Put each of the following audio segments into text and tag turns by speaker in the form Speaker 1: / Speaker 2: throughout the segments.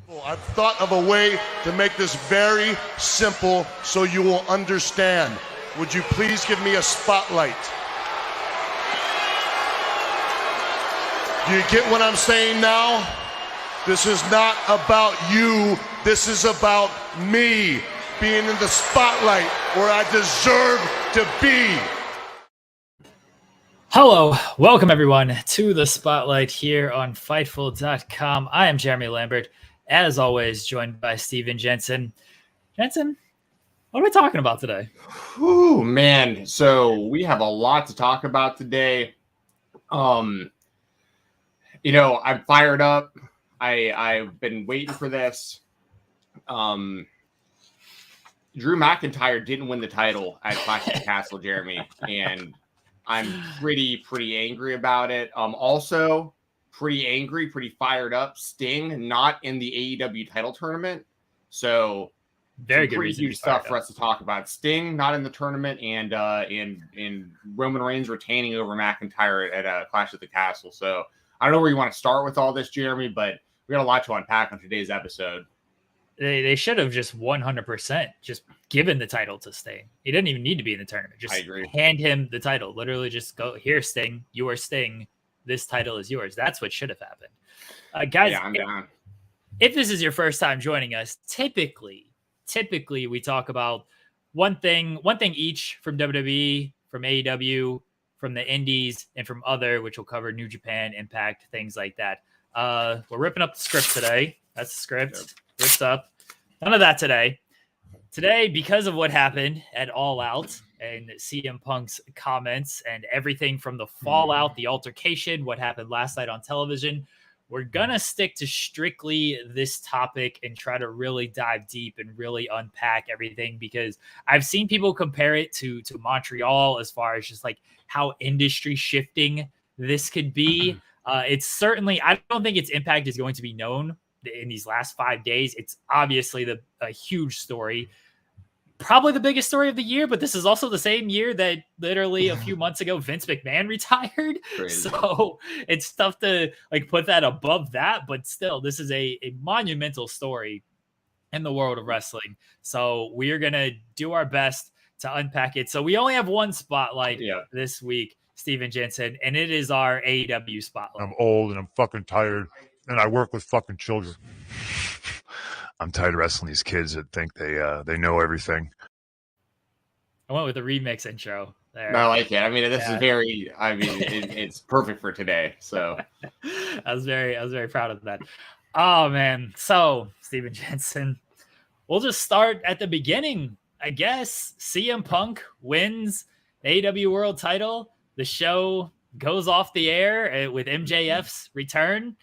Speaker 1: I've thought of a way to make this very simple so you will understand. Would you please give me a spotlight? Do you get what I'm saying now? This is not about you. This is about me being in the spotlight where I deserve to be.
Speaker 2: Hello, welcome everyone to the Spotlight here on Fightful.com. I am Jeremy Lambert, as always, joined by Stephen Jensen. Jensen, what are we talking about today?
Speaker 3: Ooh, man. So we have a lot to talk about today. I'm fired up. I've been waiting for this. Drew McIntyre didn't win the title at Clash of the Castle, Jeremy, and I'm pretty angry about it. Also pretty angry, pretty fired up. Sting not in the AEW title tournament. So
Speaker 2: very good,
Speaker 3: pretty huge stuff for us to talk about. Sting not in the tournament, and Roman Reigns retaining over McIntyre at Clash of the Castle. So I don't know where you want to start with all this, Jeremy, but we got a lot to unpack on today's episode.
Speaker 2: They should have just 100% just given the title to Sting. He didn't even need to be in the tournament. Just hand him the title. Literally just go, here, Sting. You are Sting. This title is yours. That's what should have happened. Guys,
Speaker 3: yeah, I'm down.
Speaker 2: If this is your first time joining us, typically we talk about one thing each from WWE, from AEW, from the Indies, and from other, which will cover New Japan, Impact, things like that. We're ripping up the script today. That's the script. Yep. Ripped up. None of that today. Today, because of what happened at All Out and CM Punk's comments and everything from the fallout, the altercation, what happened last night on television, we're going to stick to strictly this topic and try to really dive deep and really unpack everything, because I've seen people compare it to Montreal as far as just like how industry shifting this could be. It's certainly, I don't think its impact is going to be known in these last 5 days. It's obviously a huge story, probably the biggest story of the year, but this is also the same year that literally a few months ago Vince McMahon retired. Crazy. So it's tough to like put that above that, but still, this is a monumental story in the world of wrestling. So we are gonna do our best to unpack it. So we only have one spotlight this week, Stephen Jensen, and it is our AEW spotlight.
Speaker 4: I'm old and I'm fucking tired, and I work with fucking children. I'm tired of wrestling these kids that think they know everything.
Speaker 2: I went with a remix intro there.
Speaker 3: I like it. I mean, this is very. I mean, it's perfect for today. So
Speaker 2: I was very proud of that. Oh man. So Stephen Jensen, we'll just start at the beginning, I guess. CM Punk wins the AEW World Title. The show goes off the air with MJF's return.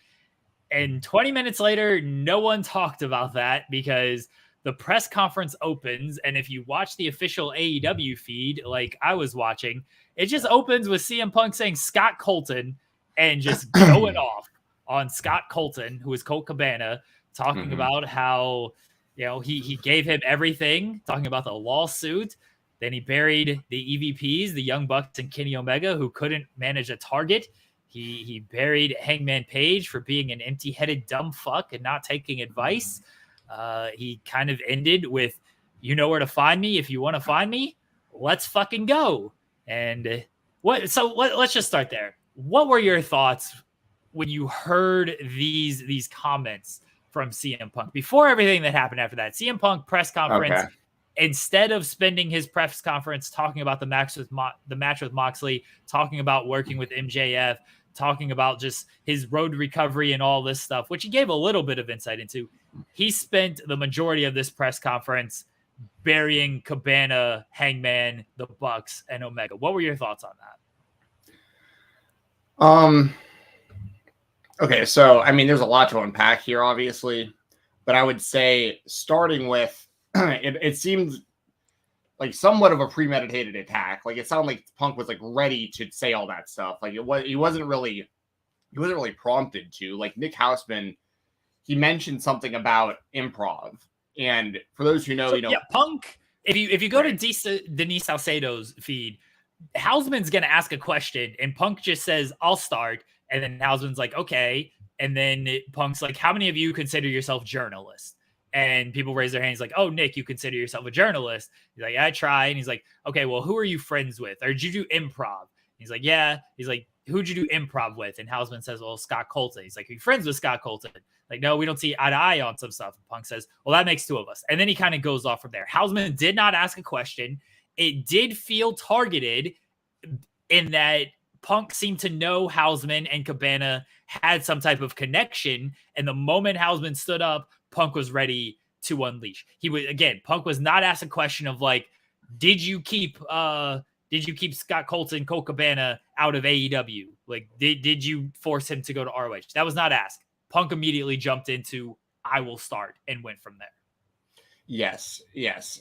Speaker 2: And 20 minutes later, no one talked about that because the press conference opens. And if you watch the official AEW feed, like I was watching, it just opens with CM Punk saying Scott Colton and just going off on Scott Colton, who is Colt Cabana, talking about how, he gave him everything, talking about the lawsuit. Then he buried the EVPs, the Young Bucks and Kenny Omega, who couldn't manage a target. He buried Hangman Page for being an empty-headed dumb fuck and not taking advice. He kind of ended with, you know where to find me. If you want to find me, let's fucking go. And let's just start there. What were your thoughts when you heard these comments from CM Punk before everything that happened after that? CM Punk press conference. Okay. Instead of spending his press conference talking about the match with Moxley, talking about working with MJF, talking about just his road recovery and all this stuff, which he gave a little bit of insight into, he spent the majority of this press conference burying Cabana, Hangman, the Bucks, and Omega. What were your thoughts on
Speaker 3: that? Okay, so I mean, there's a lot to unpack here, obviously, but I would say starting with it seemed like somewhat of a premeditated attack. Like it sounded like Punk was like ready to say all that stuff. Like he wasn't really prompted to. Like Nick Hausman, he mentioned something about improv. And for those who know,
Speaker 2: Punk. If you go to Denise Salcedo's feed, Hausman's gonna ask a question, and Punk just says, "I'll start," and then Hausman's like, "Okay." And then Punk's like, how many of you consider yourself journalists? And people raise their hands like, oh, Nick, you consider yourself a journalist? He's like, I try. And he's like, okay, well, who are you friends with? Or did you do improv? He's like, yeah. He's like, who'd you do improv with? And Hausman says, well, Scott Colton. He's like, are you friends with Scott Colton? Like, no, we don't see eye to eye on some stuff. And Punk says, well, that makes two of us. And then he kind of goes off from there. Hausman did not ask a question. It did feel targeted in that Punk seemed to know Hausman and Cabana had some type of connection. And the moment Hausman stood up, Punk was ready to unleash. Punk was not asked a question of like, did you keep Scott Colton, Colt Cabana out of AEW? Like, did you force him to go to ROH? That was not asked. Punk immediately jumped into, I will start, and went from there. Yes.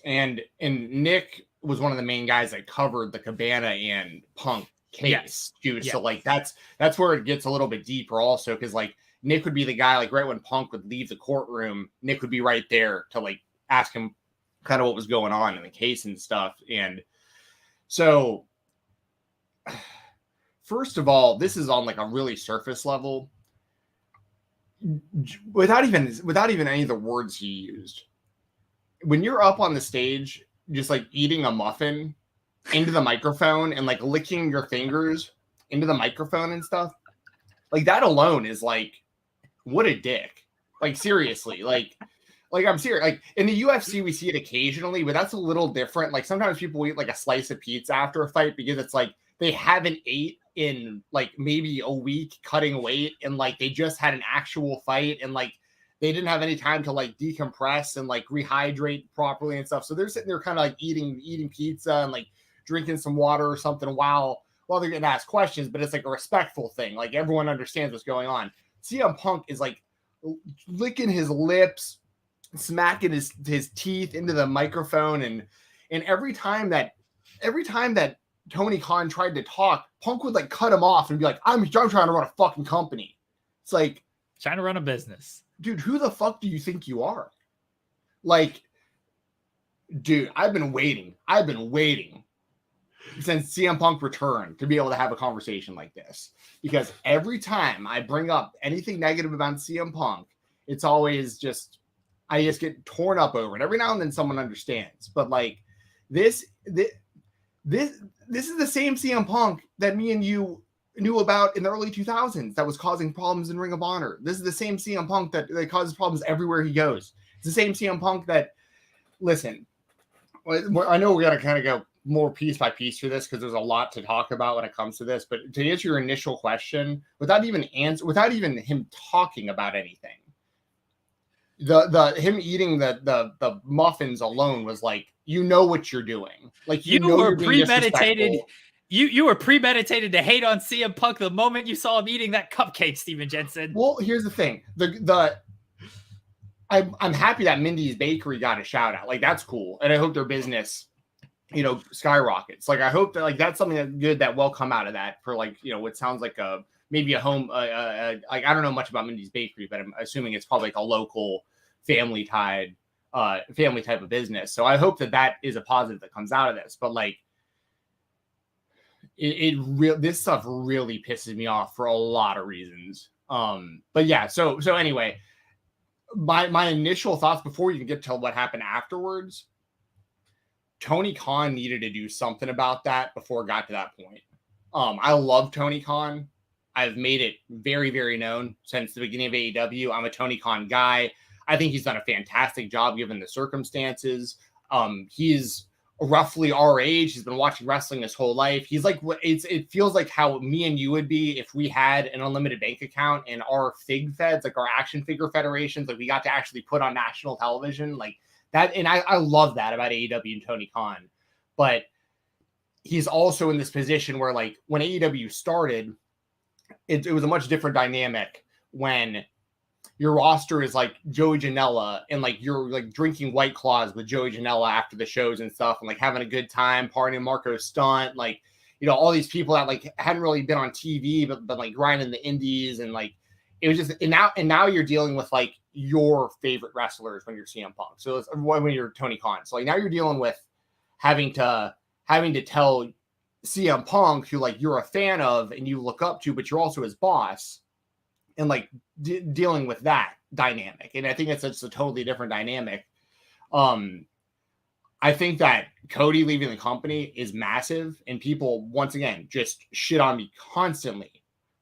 Speaker 3: And Nick was one of the main guys that covered the Cabana and Punk case too. Yes. So like that's where it gets a little bit deeper also, because like Nick would be the guy, like right when Punk would leave the courtroom, Nick would be right there to like ask him kind of what was going on in the case and stuff. And so first of all, this is on like a really surface level. Without even any of the words he used, when you're up on the stage, just like eating a muffin into the microphone and like licking your fingers into the microphone and stuff, like that alone is like, what a dick. Like seriously, like I'm serious. Like in the UFC, we see it occasionally, but that's a little different. Like sometimes people eat like a slice of pizza after a fight because it's like they haven't ate in like maybe a week cutting weight, and like they just had an actual fight, and like they didn't have any time to like decompress and like rehydrate properly and stuff. So they're sitting there kind of like eating pizza and like drinking some water or something while they're getting asked questions, but it's like a respectful thing. Like everyone understands what's going on. CM Punk is like licking his lips, smacking his teeth into the microphone, and every time that Tony Khan tried to talk, Punk would like cut him off and be like, I'm trying to run a fucking company. It's like,
Speaker 2: trying to run a business.
Speaker 3: Dude, who the fuck do you think you are? Like, dude, I've been waiting since CM Punk returned to be able to have a conversation like this. Because every time I bring up anything negative about CM Punk, it's always just, I just get torn up over it. Every now and then someone understands. But like, this is the same CM Punk that me and you knew about in the early 2000s that was causing problems in Ring of Honor. This is the same CM Punk that causes problems everywhere he goes. It's the same CM Punk that, listen, I know we got to kind of go more piece by piece through this because there's a lot to talk about when it comes to this, but to answer your initial question, without even him talking about anything, him eating the muffins alone was like, you know what you're doing. Like you
Speaker 2: were premeditated. You were premeditated to hate on CM Punk the moment you saw him eating that cupcake, Stephen Jensen.
Speaker 3: Well, here's the thing. I'm happy that Mindy's Bakery got a shout out. Like that's cool, and I hope their business, skyrockets. Like I hope that like that's something that good that will come out of that for like what sounds like maybe a home. Like I don't know much about Mindy's Bakery, but I'm assuming it's probably like a local family type of business. So I hope that is a positive that comes out of this. But like this stuff really pisses me off for a lot of reasons. But yeah, so anyway, my initial thoughts before you can get to what happened afterwards, Tony Khan needed to do something about that before it got to that point. I love Tony Khan. I've made it very, very known since the beginning of AEW. I'm a Tony Khan guy. I think he's done a fantastic job given the circumstances. He's roughly our age. He's been watching wrestling his whole life. He's like, it feels like how me and you would be if we had an unlimited bank account and our fig feds, like our action figure federations, like we got to actually put on national television like that. And I love that about AEW and Tony Khan, but he's also in this position where like when AEW started, it was a much different dynamic when your roster is like Joey Janela and like you're like drinking White Claws with Joey Janela after the shows and stuff and like having a good time, partying Marco Stunt, like, all these people that like hadn't really been on TV, but like grinding the indies and like, it was just, and now you're dealing with like your favorite wrestlers when you're CM Punk. So it's when you're Tony Khan. So like now you're dealing with having to tell CM Punk, who like you're a fan of and you look up to, but you're also his boss, and like dealing with that dynamic. And I think it's a totally different dynamic. I think that Cody leaving the company is massive, and people once again just shit on me constantly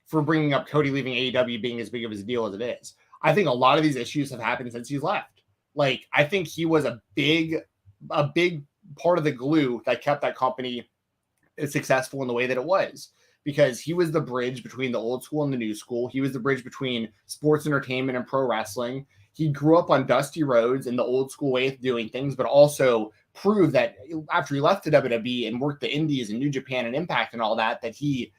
Speaker 3: for bringing up Cody leaving AEW being as big of a deal as it is. I think a lot of these issues have happened since he's left. Like, I think he was a big part of the glue that kept that company successful in the way that it was, because he was the bridge between the old school and the new school. He was the bridge between sports entertainment and pro wrestling. He grew up on dusty roads in the old school way of doing things, but also proved that after he left the WWE and worked the Indies and New Japan and Impact and all that, that he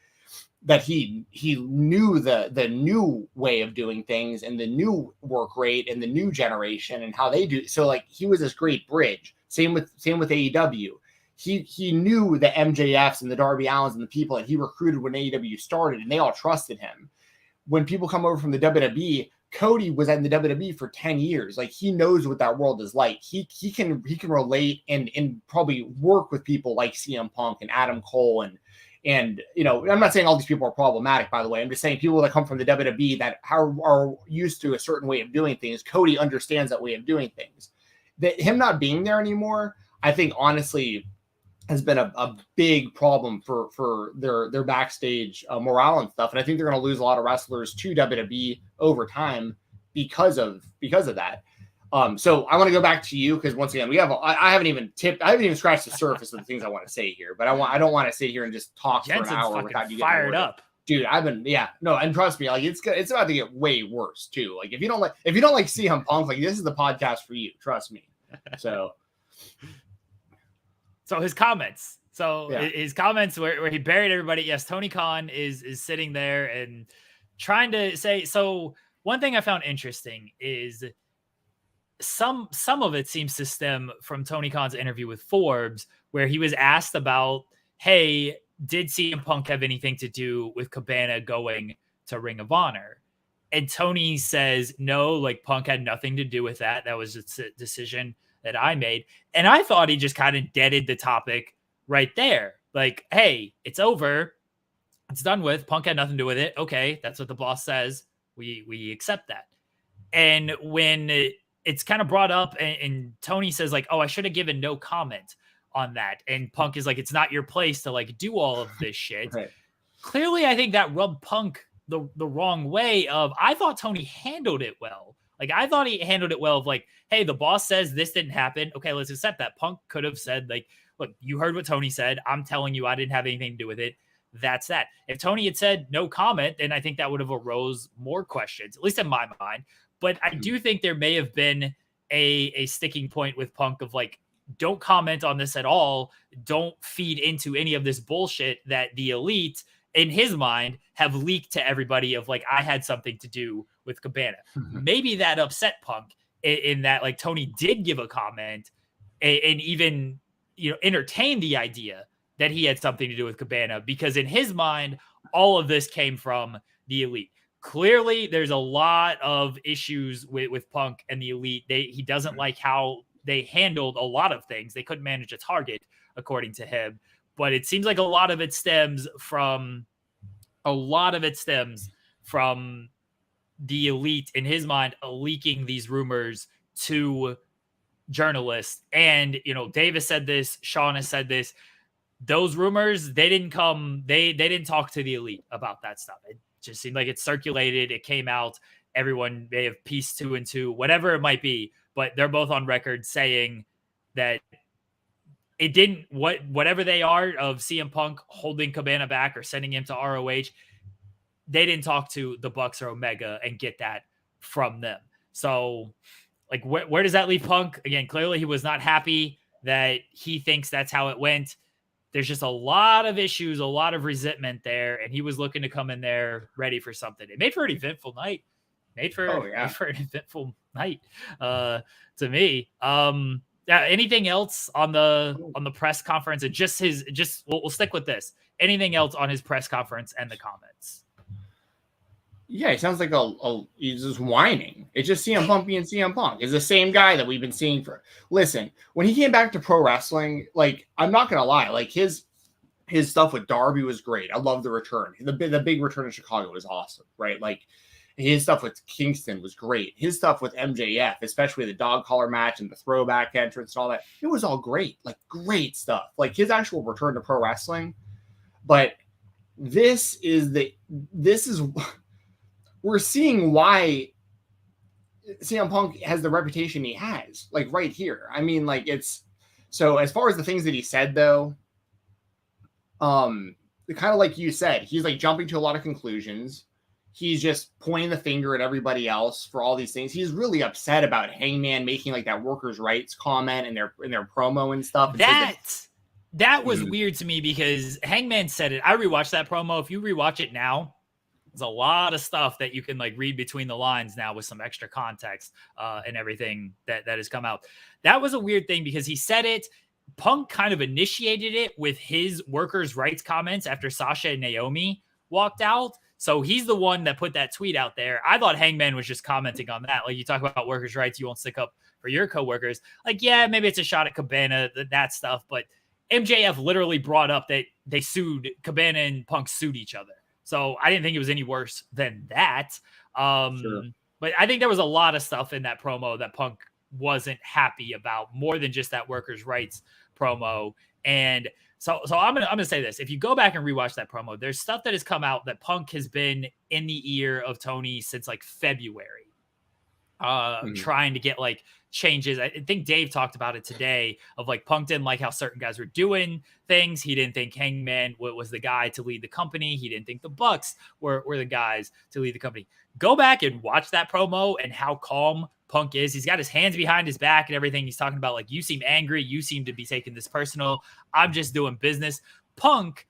Speaker 3: knew the new way of doing things and the new work rate and the new generation and how they do. So like, he was this great bridge. Same with AEW. He knew the MJFs and the Darby Allins and the people that he recruited when AEW started, and they all trusted him. When people come over from the WWE, Cody was in the WWE for 10 years. Like, he knows what that world is like. He can relate and probably work with people like CM Punk and Adam Cole and you know, I'm not saying all these people are problematic, by the way. I'm just saying people that come from the WWE that are used to a certain way of doing things. Cody understands that way of doing things. That him not being there anymore, I think honestly has been a big problem for their backstage morale and stuff. And I think they're going to lose a lot of wrestlers to WWE over time because of that. So I want to go back to you, because once again, I haven't even scratched the surface of the things I want to say here, but I don't want to sit here and just talk
Speaker 2: Jensen's
Speaker 3: for an hour without you getting
Speaker 2: fired up.
Speaker 3: Dude, and trust me, like it's about to get way worse too. Like, if you don't like CM Punk, like, this is the podcast for you. Trust me. So
Speaker 2: his comments. His comments where he buried everybody. Yes, Tony Khan is sitting there and trying to say. So one thing I found interesting is some of it seems to stem from Tony Khan's interview with Forbes, where he was asked about, hey, did CM Punk have anything to do with Cabana going to Ring of Honor? And Tony says, no, like, Punk had nothing to do with that. That was a decision that I made. And I thought he just kind of deaded the topic right there. Like, hey, it's over. It's done with. Punk had nothing to do with it. Okay, that's what the boss says. We accept that. And when it's kind of brought up and Tony says, like, oh, I should have given no comment on that. And Punk is like, it's not your place to, like, do all of this shit. Right. Clearly, I think that rubbed Punk the wrong way of, I thought Tony handled it well. Like, I thought he handled it well of, like, hey, the boss says this didn't happen. Okay, let's accept that. Punk could have said, like, look, you heard what Tony said. I'm telling you, I didn't have anything to do with it. That's that. If Tony had said no comment, then I think that would have arose more questions, at least in my mind. But I do think there may have been a sticking point with Punk of, like, don't comment on this at all. Don't feed into any of this bullshit that the elite, in his mind, have leaked to everybody of, like, I had something to do with Cabana. Maybe that upset Punk in that, like, Tony did give a comment and even, you know, entertain the idea that he had something to do with Cabana, because in his mind, all of this came from the elite. Clearly, there's a lot of issues with Punk and the elite. He doesn't like how they handled a lot of things. They couldn't manage a target, according to him. But it seems like a lot of it stems from the elite, in his mind, leaking these rumors to journalists. And, you know, Davis said this, Sean has said this. Those rumors, they didn't talk to the elite about that stuff. It just seemed like it circulated. It came out. Everyone may have pieced two and two, whatever it might be, but they're both on record saying that it didn't, whatever they are of CM Punk holding Cabana back or sending him to ROH, they didn't talk to the Bucks or Omega and get that from them. So, like, where does that leave Punk? Again, clearly he was not happy that he thinks that's how it went. There's just a lot of issues, a lot of resentment there, and he was looking to come in there ready for something. It made for an eventful night. Made for an eventful night to me. Anything else on the press conference? And we'll stick with this. Anything else on his press conference and the comments?
Speaker 3: Yeah, he sounds like he's just whining. It's just CM Punk being CM Punk. It's the same guy that we've been seeing for. Listen, when he came back to pro wrestling, like, I'm not gonna lie, like, his stuff with Darby was great. I love the return. The big return in Chicago was awesome, right? Like, His stuff with Kingston was great. His stuff with MJF, especially the dog collar match and the throwback entrance and all that, it was all great. Like, great stuff. Like, his actual return to pro wrestling. But we're seeing why CM Punk has the reputation he has, like, right here. I mean, like, it's so as far as the things that he said, though, kind of like you said, he's like jumping to a lot of conclusions. He's just pointing the finger at everybody else for all these things. He's really upset about Hangman making like that workers' rights comment in their promo and stuff.
Speaker 2: That was weird to me because Hangman said it. I rewatched that promo. If you rewatch it now, there's a lot of stuff that you can like read between the lines now with some extra context and everything that has come out. That was a weird thing because he said it. Punk kind of initiated it with his workers' rights comments after Sasha and Naomi walked out. So he's the one that put that tweet out there. I thought Hangman was just commenting on that. Like, you talk about workers' rights, you won't stick up for your coworkers. Like, yeah, maybe it's a shot at Cabana, that stuff. But MJF literally brought up that they sued, Cabana and Punk sued each other. So I didn't think it was any worse than that.
Speaker 3: Sure.
Speaker 2: But I think there was a lot of stuff in that promo that Punk wasn't happy about, more than just that workers' rights promo. And so I'm gonna say this. If you go back and rewatch that promo, there's stuff that has come out that Punk has been in the ear of Tony since like February, trying to get like changes. I think Dave talked about it today of like Punk didn't like how certain guys were doing things. He didn't think Hangman was the guy to lead the company. He didn't think the Bucks were the guys to lead the company. Go back and watch that promo and how calm Punk is. He's got his hands behind his back and everything. He's talking about like, you seem angry. You seem to be taking this personal. I'm just doing business. Punk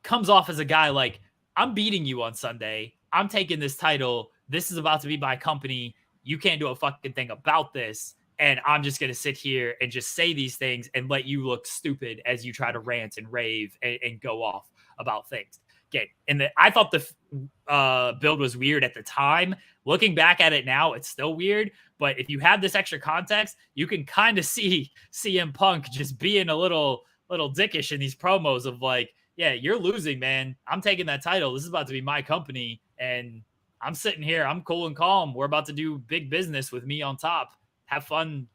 Speaker 2: comes off as a guy like, I'm beating you on Sunday. I'm taking this title. This is about to be my company. You can't do a fucking thing about this. And I'm just going to sit here and just say these things and let you look stupid as you try to rant and rave and go off about things. Okay. And I thought the build was weird at the time. Looking back at it now, it's still weird. But if you have this extra context, you can kind of see CM Punk just being a little dickish in these promos of like, yeah, you're losing, man. I'm taking that title. This is about to be my company. And I'm sitting here. I'm cool and calm. We're about to do big business with me on top. Have fun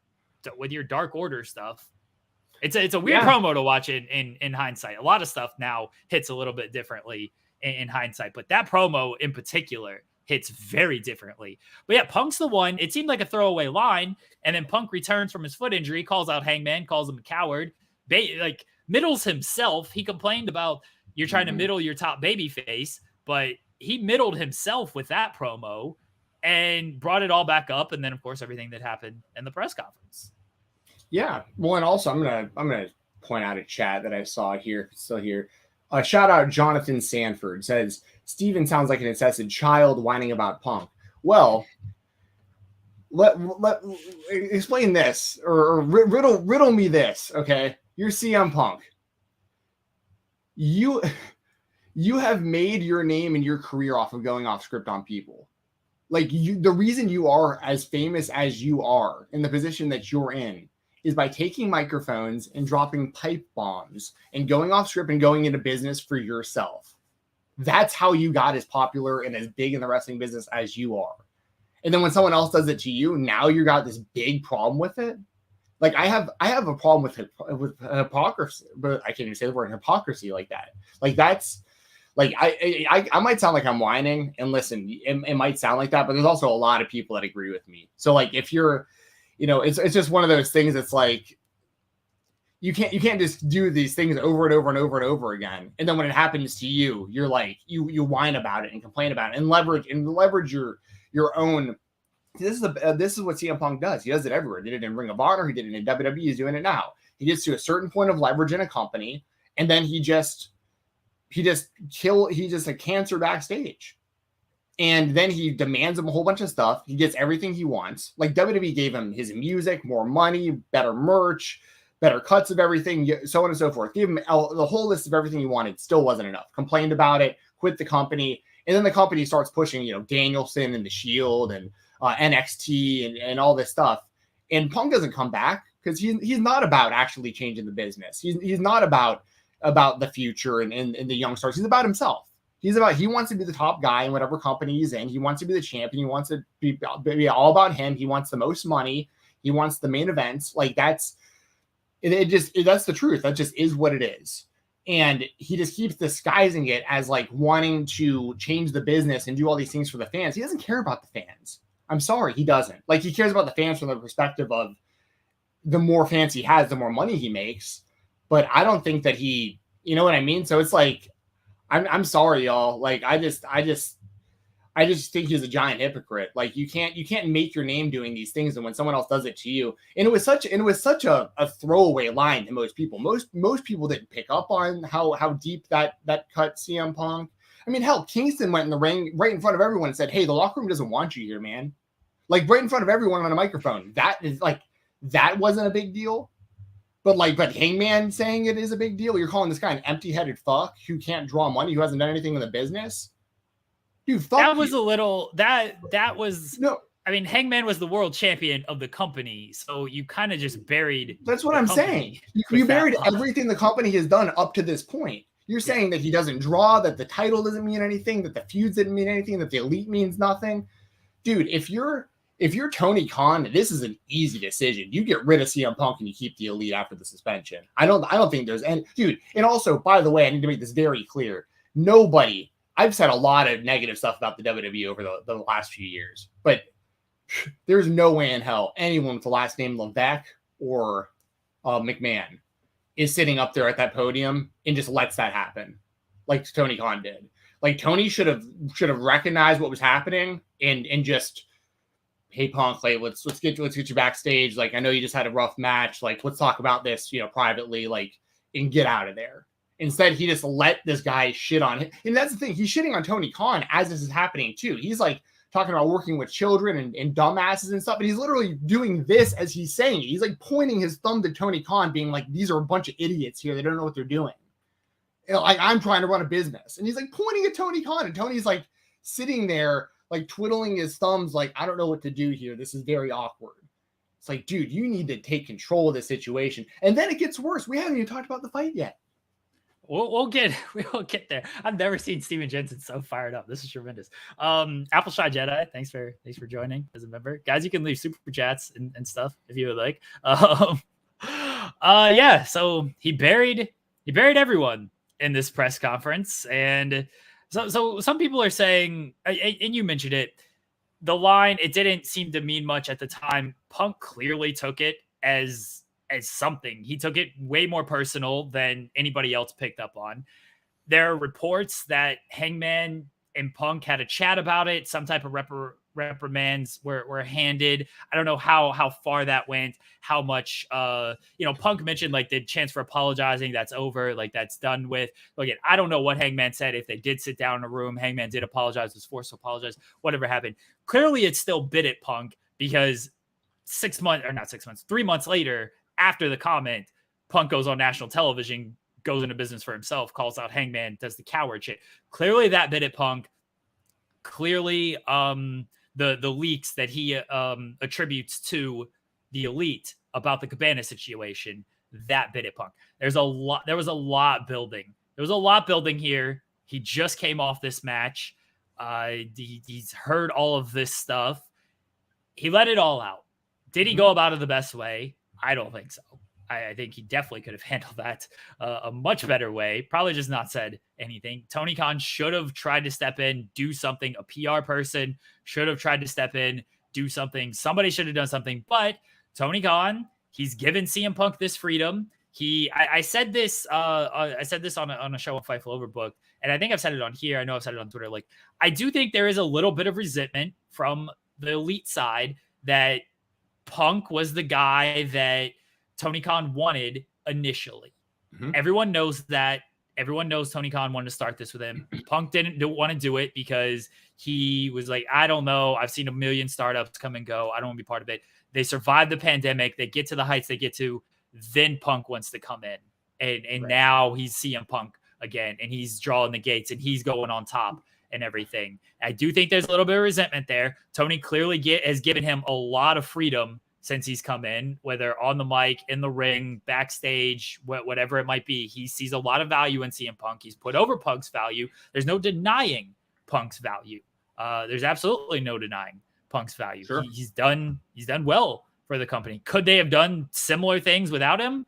Speaker 2: with your Dark Order stuff. It's a weird promo to watch in hindsight. A lot of stuff now hits a little bit differently in hindsight, but that promo in particular hits very differently. But yeah, Punk's the one. It seemed like a throwaway line, and then Punk returns from his foot injury, calls out Hangman, calls him a coward, like middles himself. He complained about you're trying to middle your top baby face, but he middled himself with that promo and brought it all back up. And then of course, everything that happened in the press conference.
Speaker 3: Yeah. Well, and also I'm going to point out a chat that I saw here, still here. Shout out Jonathan Sanford says, Steven sounds like an incessant child whining about Punk. Well, let explain this or riddle me this. Okay. You're CM Punk. You have made your name and your career off of going off script on people. Like the reason you are as famous as you are in the position that you're in is by taking microphones and dropping pipe bombs and going off script and going into business for yourself. That's how you got as popular and as big in the wrestling business as you are. And then when someone else does it to you, now you got this big problem with it. Like I have a problem with hypocrisy, but I can't even say the word hypocrisy like that. Like that's like, I might sound like I'm whining, and listen, it might sound like that, but there's also a lot of people that agree with me. So like, if you're, it's just one of those things that's like, you can't just do these things over and over and over and over again. And then when it happens to you, you're like, you whine about it and complain about it and leverage your own. This is what CM Punk does. He does it everywhere. He did it in Ring of Honor. He did it in WWE. He's doing it now. He gets to a certain point of leverage in a company, and then he's just a cancer backstage. And then he demands him a whole bunch of stuff. He gets everything he wants. Like WWE gave him his music, more money, better merch, better cuts of everything, so on and so forth. Gave him the whole list of everything he wanted. Still wasn't enough. Complained about it, quit the company. And then the company starts pushing, Danielson and the Shield and NXT and all this stuff. And Punk doesn't come back because he's not about actually changing the business. He's not about the future and the young stars. He's about himself. He wants to be the top guy in whatever company he's in. He wants to be the champion. He wants to be all about him. He wants the most money. He wants the main events. Like that's the truth. That just is what it is. And he just keeps disguising it as like wanting to change the business and do all these things for the fans. He doesn't care about the fans. I'm sorry, he doesn't. Like he cares about the fans from the perspective of the more fans he has, the more money he makes. But I don't think that he, you know what I mean? So it's like, I'm sorry, y'all. Like I just think he's a giant hypocrite. Like you can't make your name doing these things, and when someone else does it to you, and it was such a throwaway line to most people. Most people didn't pick up on how deep that cut CM Punk. I mean, hell, Kingston went in the ring right in front of everyone and said, "Hey, the locker room doesn't want you here, man." Like right in front of everyone on a microphone. That wasn't a big deal. But Hangman saying it is a big deal. You're calling this guy an empty-headed fuck who can't draw money, who hasn't done anything in the business. Dude,
Speaker 2: that was a little that was
Speaker 3: no.
Speaker 2: I mean, Hangman was the world champion of the company, so you kind of just buried.
Speaker 3: That's what I'm saying. You buried everything the company has done up to this point. You're saying that he doesn't draw, that the title doesn't mean anything, that the feuds didn't mean anything, that the elite means nothing. Dude, if you're Tony Khan, this is an easy decision. You get rid of CM Punk and you keep the elite after the suspension. I don't think there's any dude. And also, by the way, I need to make this very clear. Nobody. I've said a lot of negative stuff about the WWE over the last few years, but there's no way in hell anyone with the last name Levesque or McMahon is sitting up there at that podium and just lets that happen, like Tony Khan did. Like Tony should have recognized what was happening and just, hey Punk, like let's get you backstage. Like I know you just had a rough match. Like let's talk about this, privately. Like and get out of there. Instead, he just let this guy shit on him. And that's the thing. He's shitting on Tony Khan as this is happening, too. He's like talking about working with children and dumbasses and stuff. But he's literally doing this as he's saying it. He's like pointing his thumb to Tony Khan, being like, these are a bunch of idiots here. They don't know what they're doing. Like, I'm trying to run a business. And he's like pointing at Tony Khan. And Tony's like sitting there, like twiddling his thumbs, like, I don't know what to do here. This is very awkward. It's like, dude, you need to take control of this situation. And then it gets worse. We haven't even talked about the fight yet.
Speaker 2: We'll get there. I've never seen Stephen Jensen so fired up. This is tremendous. Apple Shy Jedi, thanks for joining as a member. Guys, you can leave super chats and stuff if you would like. Yeah, so he buried everyone in this press conference. And so some people are saying, and you mentioned it, the line, it didn't seem to mean much at the time. Punk clearly took it as something. He took it way more personal than anybody else picked up on. There are reports that Hangman and Punk had a chat about it. Some type of reprimands were handed. I don't know how far that went, how much, Punk mentioned like the chance for apologizing. That's over. Like that's done with. Again, I don't know what Hangman said. If they did sit down in a room, Hangman did apologize, was forced to apologize, whatever happened. Clearly it's still bit at Punk because 3 months later, after the comment, Punk goes on national television, goes into business for himself, calls out Hangman, does the coward shit. Clearly that bit at Punk. Clearly the leaks that he attributes to the elite about the Cabana situation, that bit at Punk. There was a lot building. There was a lot building here. He just came off this match. He's heard all of this stuff. He let it all out. Did he go about it the best way? I don't think so. I think he definitely could have handled that a much better way. Probably just not said anything. Tony Khan should have tried to step in, do something. A PR person should have tried to step in, do something. Somebody should have done something. But Tony Khan, he's given CM Punk this freedom. I said this on a show on Fightful Overbooked, and I think I've said it on here. I know I've said it on Twitter. Like, I do think there is a little bit of resentment from the elite side that Punk was the guy that Tony Khan wanted initially. Mm-hmm. Everyone knows that. Everyone knows Tony Khan wanted to start this with him. Punk didn't want to do it because he was like, I don't know. I've seen a million startups come and go. I don't want to be part of it. They survived the pandemic. They get to the heights they get to. Then Punk wants to come in. And right. Now he's CM Punk again. And he's drawing the gates and he's going on top and everything. I do think there's a little bit of resentment there. Tony clearly has given him a lot of freedom since he's come in, whether on the mic, in the ring, backstage, whatever it might be. He sees a lot of value in CM Punk. He's put over Punk's value. There's no denying Punk's value. There's absolutely no denying Punk's value.
Speaker 3: Sure.
Speaker 2: He's done well for the company. Could they have done similar things without him?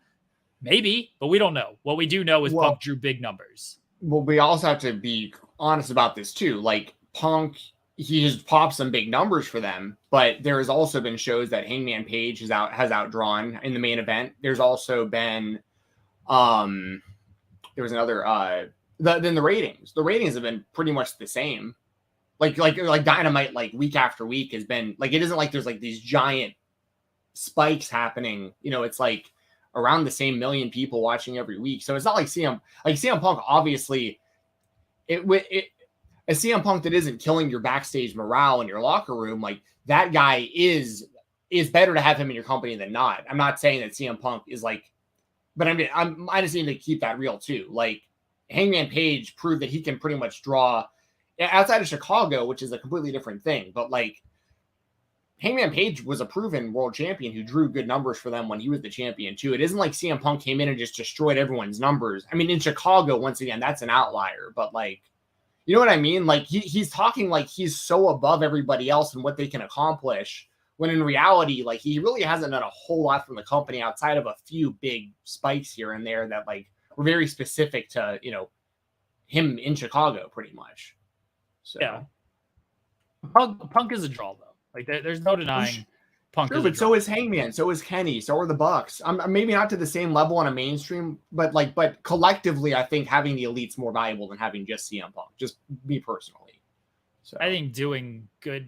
Speaker 2: Maybe, but we don't know. What we do know is Punk drew big numbers.
Speaker 3: Well, we also have to be honest about this too. Like Punk, he has popped some big numbers for them, but there has also been shows that Hangman Page has outdrawn in the main event. There's also been, there was another, then the ratings. The ratings have been pretty much the same. Like Dynamite, like week after week has been like, it isn't like there's like these giant spikes happening. You know, it's like around the same million people watching every week. So it's not like CM Punk, obviously a CM Punk that isn't killing your backstage morale in your locker room. Like that guy is better to have him in your company than not. I'm not saying that CM Punk is like, but I just need to keep that real too. Like Hangman Page proved that he can pretty much draw outside of Chicago, which is a completely different thing. But like Hangman Page was a proven world champion who drew good numbers for them when he was the champion too. It isn't like CM Punk came in and just destroyed everyone's numbers. I mean, in Chicago, once again, that's an outlier, but like, you know what I mean? Like he's talking like he's so above everybody else and what they can accomplish, when in reality, like he really hasn't done a whole lot from the company outside of a few big spikes here and there that like were very specific to, you know, him in Chicago pretty much. So
Speaker 2: yeah, Punk is a draw though. Like there's no denying Punk.
Speaker 3: Sure, but so is Hangman, so is Kenny, so are the Bucks. I'm maybe not to the same level on a mainstream, but collectively, I think having the Elite's more valuable than having just CM Punk. Just me personally. So
Speaker 2: I think doing good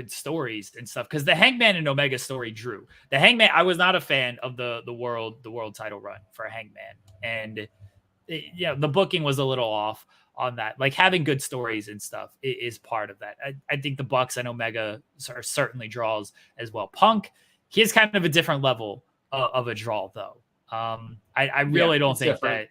Speaker 2: stories and stuff, because the Hangman and Omega story drew. The Hangman, I was not a fan of the world title run for Hangman, and the booking was a little off on that. Like having good stories and stuff is part of that. I think the Bucks and Omega are certainly draws as well. Punk, he is kind of a different level of a draw though. I really don't think different.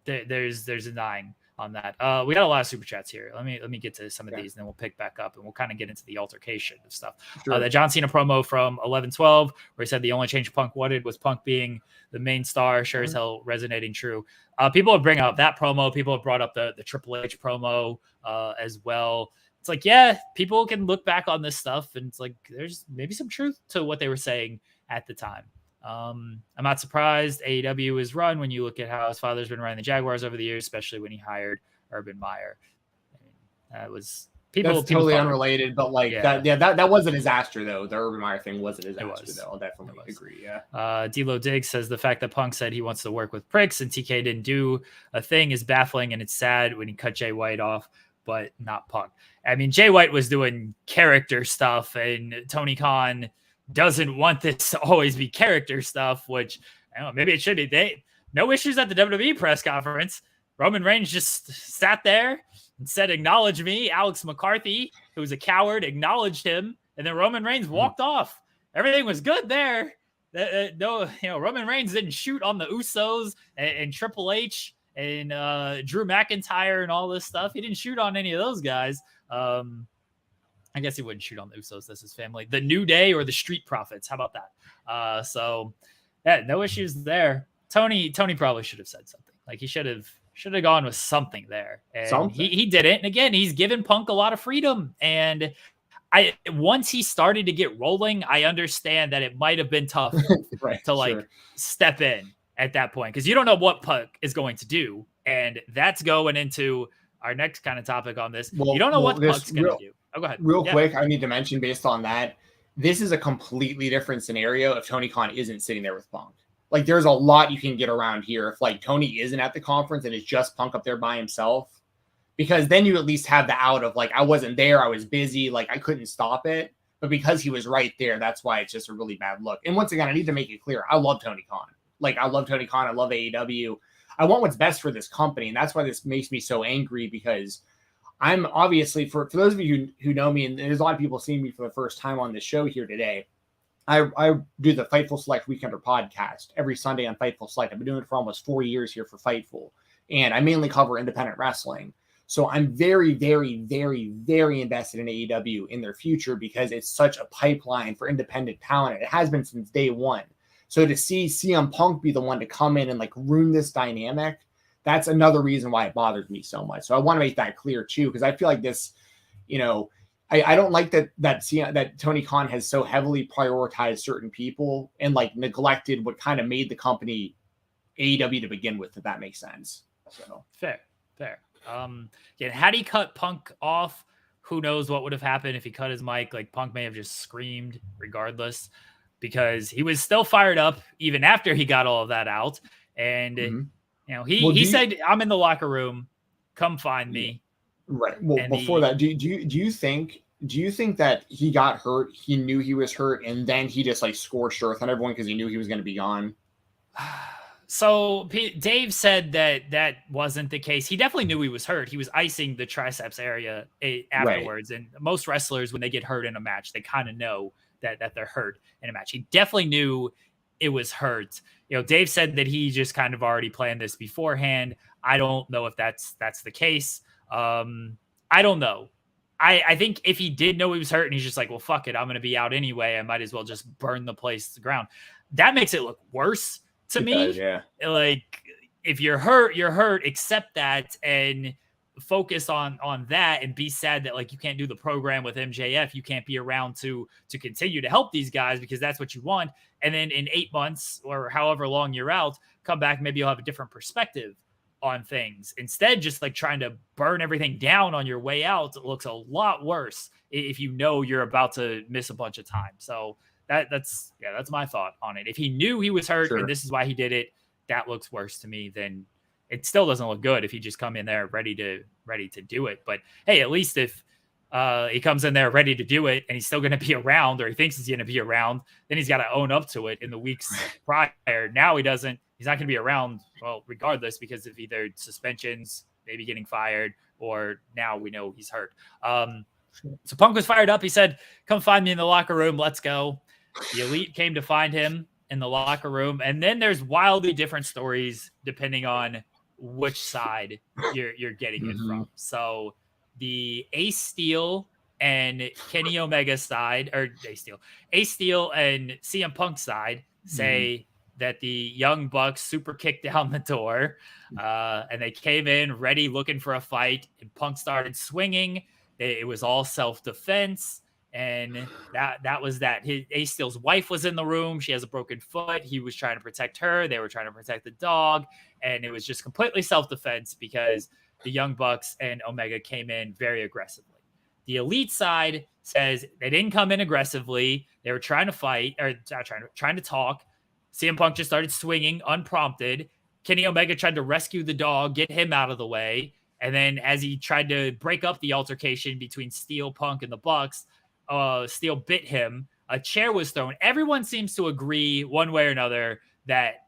Speaker 2: that there's denying on that. We got a lot of super chats here. Let me get to some of these and then we'll pick back up and we'll kind of get into the altercation of stuff. Sure. The John Cena promo from 11/12 where he said the only change Punk wanted was Punk being the main star, sure as hell resonating true. People have bring up that promo. People have brought up the Triple H promo as well. It's like, yeah, people can look back on this stuff and it's like there's maybe some truth to what they were saying at the time. I'm not surprised AEW is run when you look at how his father's been running the Jaguars over the years, especially when he hired Urban Meyer. I mean, that was that's
Speaker 3: totally unrelated, but like that was a disaster though. The Urban Meyer thing was a disaster though. I'll definitely agree. Yeah.
Speaker 2: D'Lo Diggs says the fact that Punk said he wants to work with pricks and TK didn't do a thing is baffling, and it's sad when he cut Jay White off, but not Punk. I mean, Jay White was doing character stuff, and Tony Khan doesn't want this to always be character stuff, which I don't know, maybe it should be. No issues at the WWE press conference. Roman Reigns just sat there and said, "Acknowledge me." Alex McCarthy, who was a coward, acknowledged him, and then Roman Reigns walked off. Everything was good there. No, Roman Reigns didn't shoot on the Usos and Triple H and Drew McIntyre and all this stuff. He didn't shoot on any of those guys. I guess he wouldn't shoot on the Usos. That's his family. The New Day or the Street Profits. How about that? So, yeah, no issues there. Tony probably should have said something. Like he should have gone with something there. And he didn't. And again, he's given Punk a lot of freedom. And once he started to get rolling, I understand that it might have been tough to step in at that point because you don't know what Punk is going to do. And that's going into our next kind of topic on this. You don't know what Punk's going to do. Oh, go ahead.
Speaker 3: Real quick, I need to mention based on that, this is a completely different scenario if Tony Khan isn't sitting there with Punk. Like, there's a lot you can get around here if, like, Tony isn't at the conference and it's just Punk up there by himself. Because then you at least have the out of, like, I wasn't there, I was busy, like, I couldn't stop it. But because he was right there, that's why it's just a really bad look. And once again, I need to make it clear, I love Tony Khan. Like, I love Tony Khan, I love AEW. I want what's best for this company, and that's why this makes me so angry because I'm obviously, for those of you who know me, and there's a lot of people seeing me for the first time on this show here today, I do the Fightful Select Weekender podcast every Sunday on Fightful Select. I've been doing it for almost 4 years here for Fightful, and I mainly cover independent wrestling. So I'm very, very, very, very invested in AEW in their future because it's such a pipeline for independent talent. It has been since day one. So to see CM Punk be the one to come in and like ruin this dynamic, that's another reason why it bothers me so much. So I want to make that clear too, because I feel like this, I don't like that Tony Khan has so heavily prioritized certain people and like neglected what kind of made the company AEW to begin with, if that makes sense. So
Speaker 2: fair. Yeah, had he cut Punk off, who knows what would have happened if he cut his mic? Like Punk may have just screamed regardless, because he was still fired up even after he got all of that out. And he said, "I'm in the locker room. Come find me."
Speaker 3: Right. Well, and before that, do you think that he got hurt? He knew he was hurt, and then he just like scorched earth on everyone because he knew he was going to be gone.
Speaker 2: So Dave said that wasn't the case. He definitely knew he was hurt. He was icing the triceps area afterwards. Right. And most wrestlers, when they get hurt in a match, they kind of know that they're hurt in a match. He definitely knew it was hurt. Dave said that he just kind of already planned this beforehand. I don't know if that's the case. I don't know. I think if he did know he was hurt and he's just like, well, fuck it, I'm going to be out anyway, I might as well just burn the place to the ground. That makes it look worse to me.
Speaker 3: Does, yeah.
Speaker 2: Like, if you're hurt, you're hurt. Accept that and focus on that, and be sad that like you can't do the program with MJF. You can't be around to continue to help these guys because that's what you want. And then in 8 months or however long you're out, come back, maybe you'll have a different perspective on things. Instead, just like trying to burn everything down on your way out, it looks a lot worse if you know you're about to miss a bunch of time. So that's my thought on it. If he knew he was hurt and this is why he did it, that looks worse to me than it still doesn't look good if he just come in there ready to do it. But hey, at least if he comes in there ready to do it and he's still going to be around, or he thinks he's going to be around, then he's got to own up to it in the weeks prior. Now he's not going to be around, well, regardless, because of either suspensions, maybe getting fired, or now we know he's hurt. So Punk was fired up. He said, "Come find me in the locker room. Let's go." The Elite came to find him in the locker room. And then there's wildly different stories depending on which side you're getting it from. So the Ace Steel and Kenny Omega side, or Ace Steel and CM Punk side say that the Young Bucks super kicked down the door, and they came in ready, looking for a fight, and Punk started swinging. It was all self-defense, and that was that. Ace Steel's wife was in the room. She has a broken foot. He was trying to protect her. They were trying to protect the dog, and it was just completely self-defense because the Young Bucks and Omega came in very aggressively. The Elite side says they didn't come in aggressively. They were trying to fight, or trying to talk. CM Punk just started swinging unprompted. Kenny Omega tried to rescue the dog, get him out of the way. And then as he tried to break up the altercation between Steel, Punk, and the Bucks, Steel bit him. A chair was thrown. Everyone seems to agree one way or another that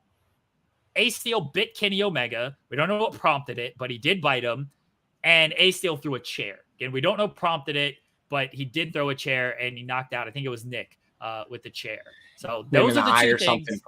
Speaker 2: Ace Steel bit Kenny Omega. We don't know what prompted it, but he did bite him. And Ace Steel threw a chair. Again, we don't know what prompted it, but he did throw a chair and he knocked out, I think it was Nick, with the chair. So those are the two things.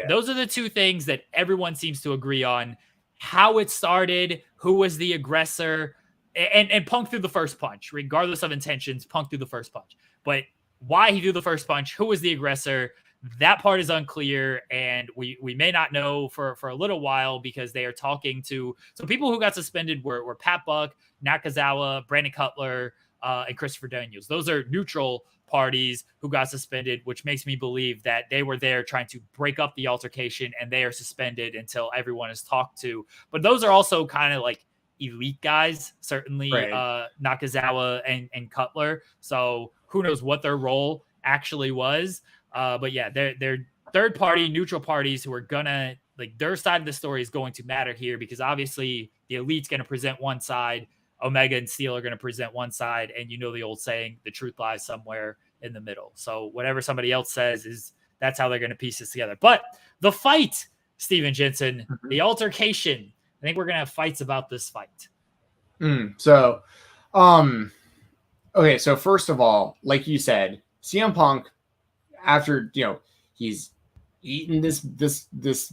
Speaker 2: Those are the two things that everyone seems to agree on. How it started, who was the aggressor, and Punk threw the first punch, regardless of intentions. Punk threw the first punch, but why he threw the first punch, who was the aggressor, that part is unclear, and we may not know for a little while because they are talking to some people who got suspended were Pat Buck, Nakazawa, Brandon Cutler, and Christopher Daniels. Those are neutral parties who got suspended, which makes me believe that they were there trying to break up the altercation and they are suspended until everyone is talked to. But those are also kind of like Elite guys, certainly right. Nakazawa and Cutler. So who knows what their role actually was. But yeah, they're third party, neutral parties who are gonna, like, their side of the story is going to matter here because obviously the Elite's going to present one side, Omega and Steel are going to present one side, and you know the old saying, the truth lies somewhere in the middle. So whatever somebody else says that's how they're going to piece this together. But the fight, Stephen Jensen, the altercation, I think we're going to have fights about this fight.
Speaker 3: Okay. So first of all, like you said, CM Punk, after, he's eating this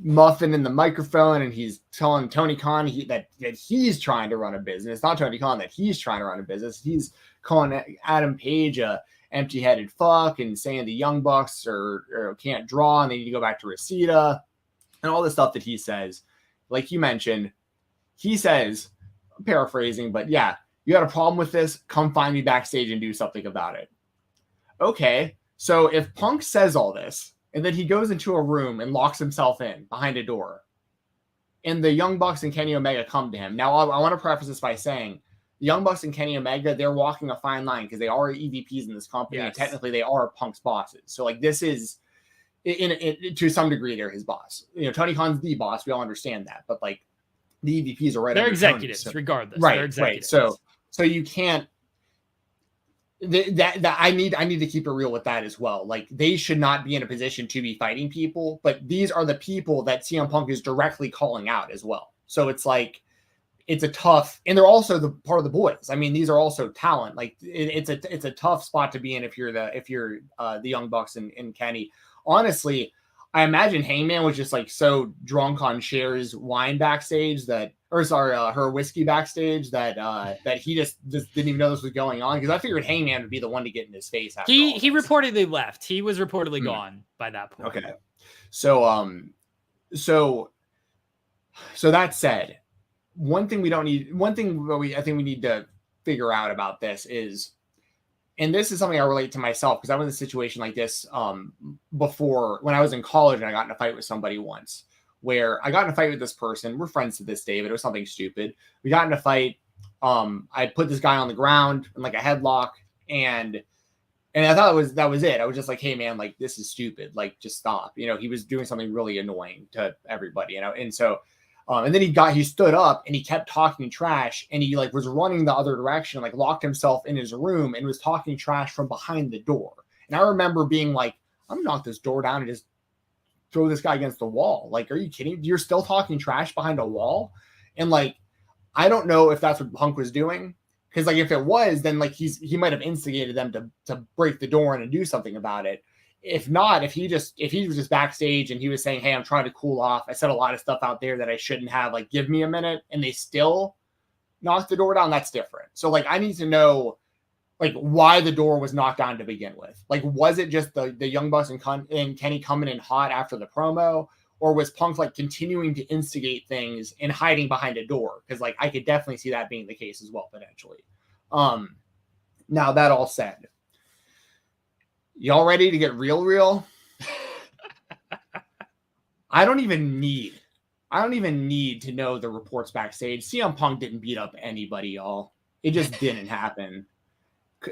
Speaker 3: muffin in the microphone, and he's telling Tony Khan that he's trying to run a business. Not Tony Khan, that he's trying to run a business. He's calling Adam Page a empty-headed fuck and saying the Young Bucks or can't draw and they need to go back to Reseda and all the stuff that he says. Like you mentioned, he says, I'm paraphrasing, but yeah, you got a problem with this? Come find me backstage and do something about it. Okay, so if Punk says all this, and then he goes into a room and locks himself in behind a door, and the Young Bucks and Kenny Omega come to him. Now, I want to preface this by saying the Young Bucks and Kenny Omega, they're walking a fine line because they are EVPs in this company,
Speaker 2: Yes.
Speaker 3: and technically they are Punk's bosses. So, like, this is, to some degree, they're his boss. You know, Tony Khan's the boss. We all understand that. But, like, the EVPs are right
Speaker 2: They're
Speaker 3: under
Speaker 2: executives,
Speaker 3: Tony, so,
Speaker 2: regardless.
Speaker 3: right,
Speaker 2: They're executives.
Speaker 3: right. So you can't. That I need to keep it real with that as well. Like, they should not be in a position to be fighting people, but these are the people that CM Punk is directly calling out as well. So it's like, it's a tough, and they're also the part of the boys. I mean, these are also talent. Like, it's a tough spot to be in if you're the Young Bucks and Kenny. Honestly, I imagine Hangman was just like so drunk on Cher's wine backstage her whiskey backstage that he just didn't even know this was going on, because I figured Hangman would be the one to get in his face. After
Speaker 2: He reportedly left. He was reportedly gone by that point.
Speaker 3: Okay, so that said, one thing I think we need to figure out about this is, and this is something I relate to myself because I was in a situation like this before when I was in college, and I got in a fight with somebody once where I got in a fight with this person. We're friends to this day, but it was something stupid. We got in a fight. I put this guy on the ground in like a headlock, and I thought that was it. I was just like, hey man, like, this is stupid. Like, just stop. You know, he was doing something really annoying to everybody, you know? And so, and then he stood up and he kept talking trash, and he like was running the other direction, like locked himself in his room and was talking trash from behind the door. And I remember being like, I'm gonna knock this door down and just throw this guy against the wall. Like, are you kidding? You're still talking trash behind a wall? And like, I don't know if that's what Punk was doing. Because like, if it was, then like he might have instigated them to break the door in and do something about it. If not, if he was just backstage and he was saying, hey, I'm trying to cool off, I said a lot of stuff out there that I shouldn't have, like, give me a minute, and they still knocked the door down, that's different. So like, I need to know like why the door was knocked down to begin with. Like, was it just the Young Bucks and Kenny coming in hot after the promo, or was Punk like continuing to instigate things and hiding behind a door? Because like, I could definitely see that being the case as well, potentially. Now that all said, y'all ready to get real? I don't even need to know the reports backstage. CM Punk didn't beat up anybody, y'all. It just didn't happen.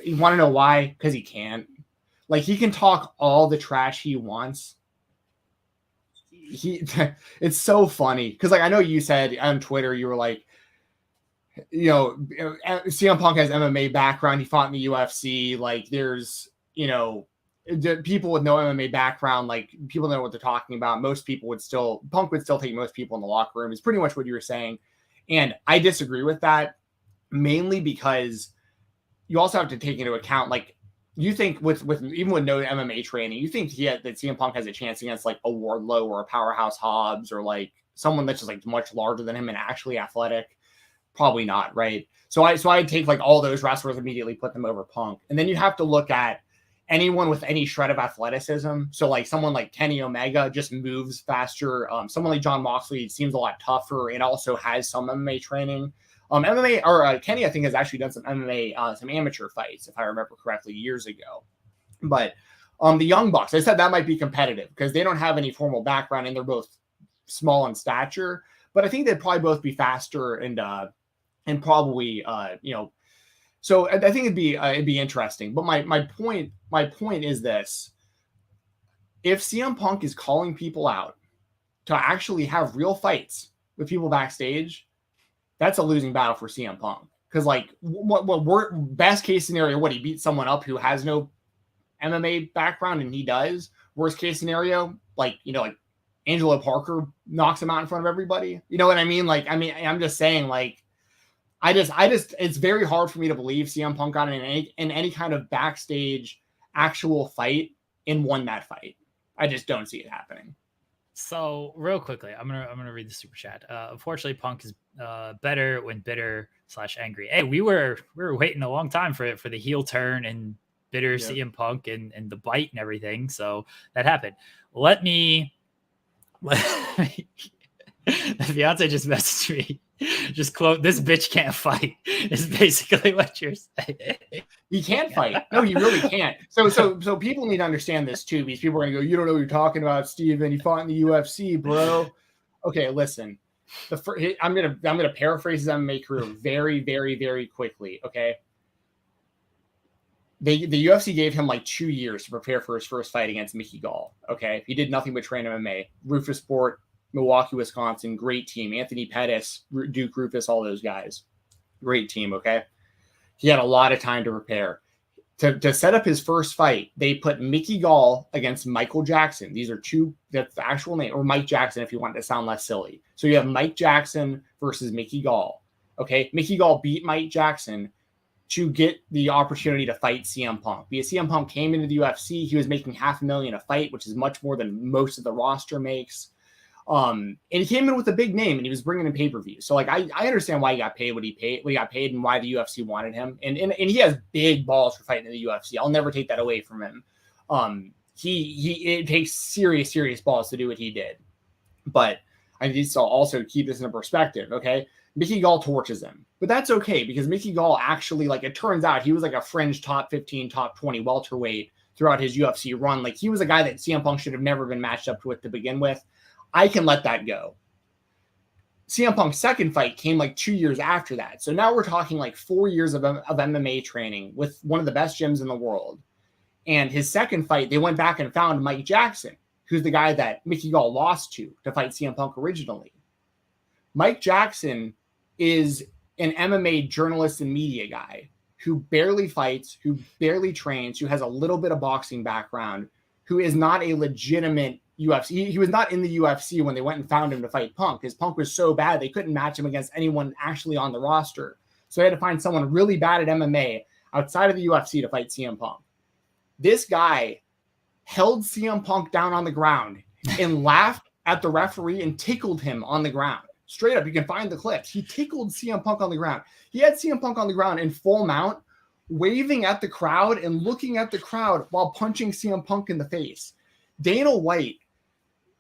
Speaker 3: You want to know why? Because he can't. Like, he can talk all the trash he wants. It's so funny. Because like, I know you said on Twitter, you were like, you know, CM Punk has MMA background. He fought in the UFC. Like, there's, you know, people with no MMA background, like, people know what they're talking about. Punk would still take most people in the locker room, is pretty much what you were saying. And I disagree with that, mainly because you also have to take into account, like, you think with even with no MMA training, you think that CM Punk has a chance against like a Wardlow or a Powerhouse Hobbs or like someone that's just like much larger than him and actually athletic? Probably not, right? So I'd take like all those wrestlers, immediately put them over Punk. And then you have to look at anyone with any shred of athleticism. So like someone like Kenny Omega just moves faster. Someone like John Moxley seems a lot tougher and also has some MMA training. Kenny, I think, has actually done some MMA, some amateur fights, if I remember correctly, years ago. But the Young Bucks, I said that might be competitive because they don't have any formal background and they're both small in stature. But I think they'd probably both be faster and probably you know. So I think it'd be interesting. But my point is this: if CM Punk is calling people out to actually have real fights with people backstage, that's a losing battle for CM Punk. Because like, what best case scenario, he beats someone up who has no MMA background and he does. Worst case scenario, like, you know, like Angelo Parker knocks him out in front of everybody. You know what I mean? Like, I'm just saying, like, I just, it's very hard for me to believe CM Punk got in any kind of backstage actual fight and won that fight. I just don't see it happening.
Speaker 2: So real quickly, I'm gonna read the super chat. Unfortunately, Punk is better when bitter / angry. Hey, we were waiting a long time for the heel turn and bitter CM Punk and the bite and everything. So that happened. Let me Beyonce just messaged me. Just quote, "This bitch can't fight," is basically what you're saying.
Speaker 3: He can't fight. No, he really can't. So people need to understand this too, because people are going to go, "You don't know what you're talking about, Steven. He fought in the UFC, bro." Okay, listen. I'm gonna paraphrase his MMA career very, very, very quickly. Okay. The UFC gave him like 2 years to prepare for his first fight against Mickey Gall. Okay. He did nothing but train MMA. Rufus Sport, Milwaukee, Wisconsin, great team. Anthony Pettis, Duke Rufus, all those guys. Great team, okay? He had a lot of time to prepare. To set up his first fight, they put Mickey Gall against Michael Jackson. These are two, that's the actual name, or Mike Jackson if you want to sound less silly. So you have Mike Jackson versus Mickey Gall, okay? Mickey Gall beat Mike Jackson to get the opportunity to fight CM Punk. Because CM Punk came into the UFC, he was making $500,000 a fight, which is much more than most of the roster makes. And he came in with a big name and he was bringing in pay-per-view. So like, I understand why he got paid what he got paid and why the UFC wanted him. And he has big balls for fighting in the UFC. I'll never take that away from him. It takes serious balls to do what he did. But I need to also keep this in perspective. Okay. Mickey Gall torches him, but that's okay because Mickey Gall actually, like, it turns out he was like a fringe top 15, top 20 welterweight throughout his UFC run. Like, he was a guy that CM Punk should have never been matched up with to begin with. I can let that go. CM Punk's second fight came like 2 years after that. So now we're talking like 4 years of MMA training with one of the best gyms in the world. And his second fight, they went back and found Mike Jackson, who's the guy that Mickey Gall lost to fight CM Punk originally. Mike Jackson is an MMA journalist and media guy who barely fights, who barely trains, who has a little bit of boxing background, who is not a legitimate UFC. He was not in the UFC when they went and found him to fight Punk, because Punk was so bad they couldn't match him against anyone actually on the roster. So they had to find someone really bad at MMA outside of the UFC to fight CM Punk. This guy held CM Punk down on the ground and laughed at the referee and tickled him on the ground. Straight up, you can find the clips. He tickled CM Punk on the ground. He had CM Punk on the ground in full mount, waving at the crowd and looking at the crowd while punching CM Punk in the face. Dana White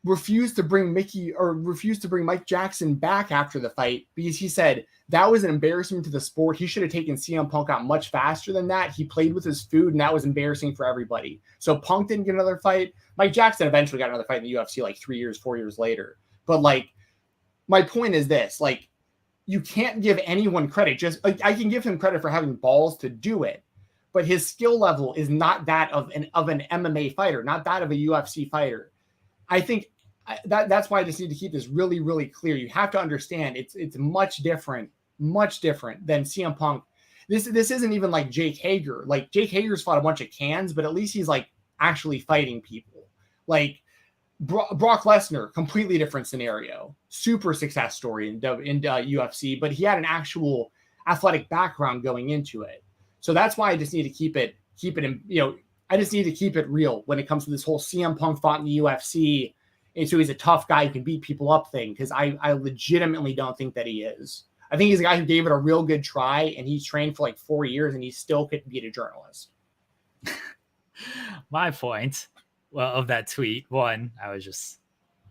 Speaker 3: refused to bring Mike Jackson back after the fight because he said that was an embarrassment to the sport. He should have taken CM Punk out much faster than that. He played with his food, and that was embarrassing for everybody. So Punk didn't get another fight. Mike Jackson eventually got another fight in the UFC like 4 years later. But like, my point is this, like, you can't give anyone credit. Just like, I can give him credit for having balls to do it, but his skill level is not that of an MMA fighter, not that of a UFC fighter. I think that's why I just need to keep this really, really clear. You have to understand it's much different than CM Punk. This isn't even like Jake Hager. Like, Jake Hager's fought a bunch of cans, but at least he's like actually fighting people. Like, Brock Lesnar, completely different scenario, super success story in UFC, but he had an actual athletic background going into it. So that's why I just need to keep it in, I just need to keep it real when it comes to this whole CM Punk fought in the UFC, and so he's a tough guy who can beat people up thing, because I legitimately don't think that he is. I think he's a guy who gave it a real good try, and he's trained for like 4 years, and he still couldn't beat a journalist.
Speaker 2: My point, well, of that tweet, one, I was just,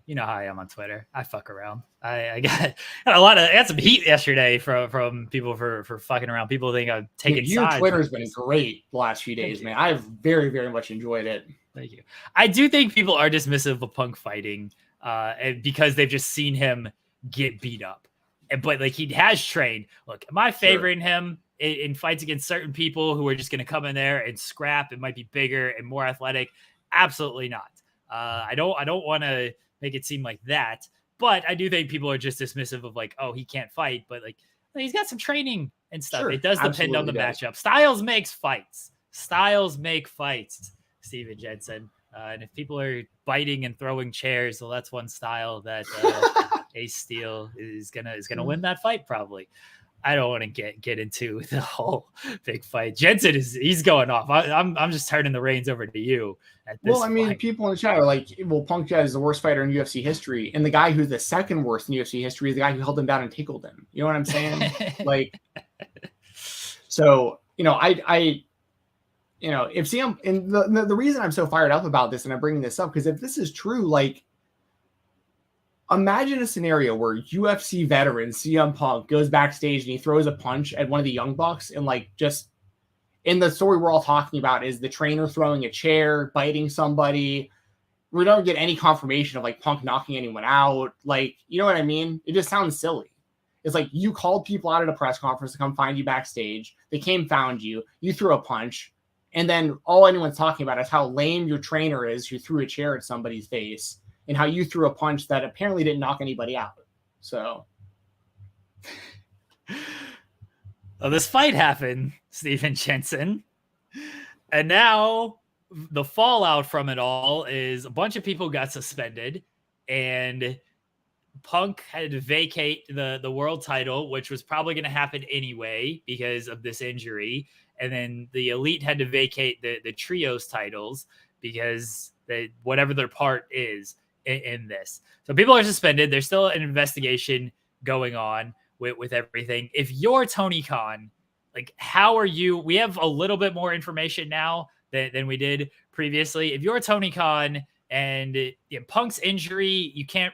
Speaker 2: you know how I am on Twitter. I fuck around. I got I got some heat yesterday from people for fucking around. People think I'm taking sides.
Speaker 3: Twitter's been great the last few days, man. I've very, very much enjoyed it.
Speaker 2: Thank you. I do think people are dismissive of Punk fighting because they've just seen him get beat up. But like, he has trained. Look, am I favoring him in fights against certain people who are just going to come in there and scrap? It might be bigger and more athletic. Absolutely not. I don't want to make it seem like that, but I do think people are just dismissive of like, oh, he can't fight, but like, he's got some training and stuff. Sure, it does depend on the matchup. Styles make fights, Stephen Jensen. And if people are biting and throwing chairs, well, that's one style that Ace Steel is gonna win that fight probably. I don't want to get into the whole big fight. Jensen he's going off. I'm just turning the reins over to you at this.
Speaker 3: Well, I mean,
Speaker 2: point.
Speaker 3: people in the chat are like, well, Punk is the worst fighter in UFC history, and the guy who's the second worst in UFC history is the guy who held him down and tickled him. You know what I'm saying? Like, so I if CM, and the reason I'm so fired up about this and I'm bringing this up, because if this is true, like, imagine a scenario where UFC veteran CM Punk goes backstage and he throws a punch at one of the Young Bucks, and like, just in the story we're all talking about is the trainer throwing a chair, biting somebody. We don't get any confirmation of like Punk knocking anyone out. Like, you know what I mean? It just sounds silly. It's like you called people out at a press conference to come find you backstage. They came, found you, you threw a punch, and then all anyone's talking about is how lame your trainer is who threw a chair at somebody's face, and how you threw a punch that apparently didn't knock anybody out. So,
Speaker 2: well, this fight happened, Stephen Jensen, and now the fallout from it all is a bunch of people got suspended, and Punk had to vacate the world title, which was probably going to happen anyway because of this injury. And then the Elite had to vacate the trios titles because whatever their part is in this. So people are suspended. There's still an investigation going on with everything. If you're Tony Khan, like, how are you? We have a little bit more information now than we did previously. If you're Tony Khan and Punk's injury, you can't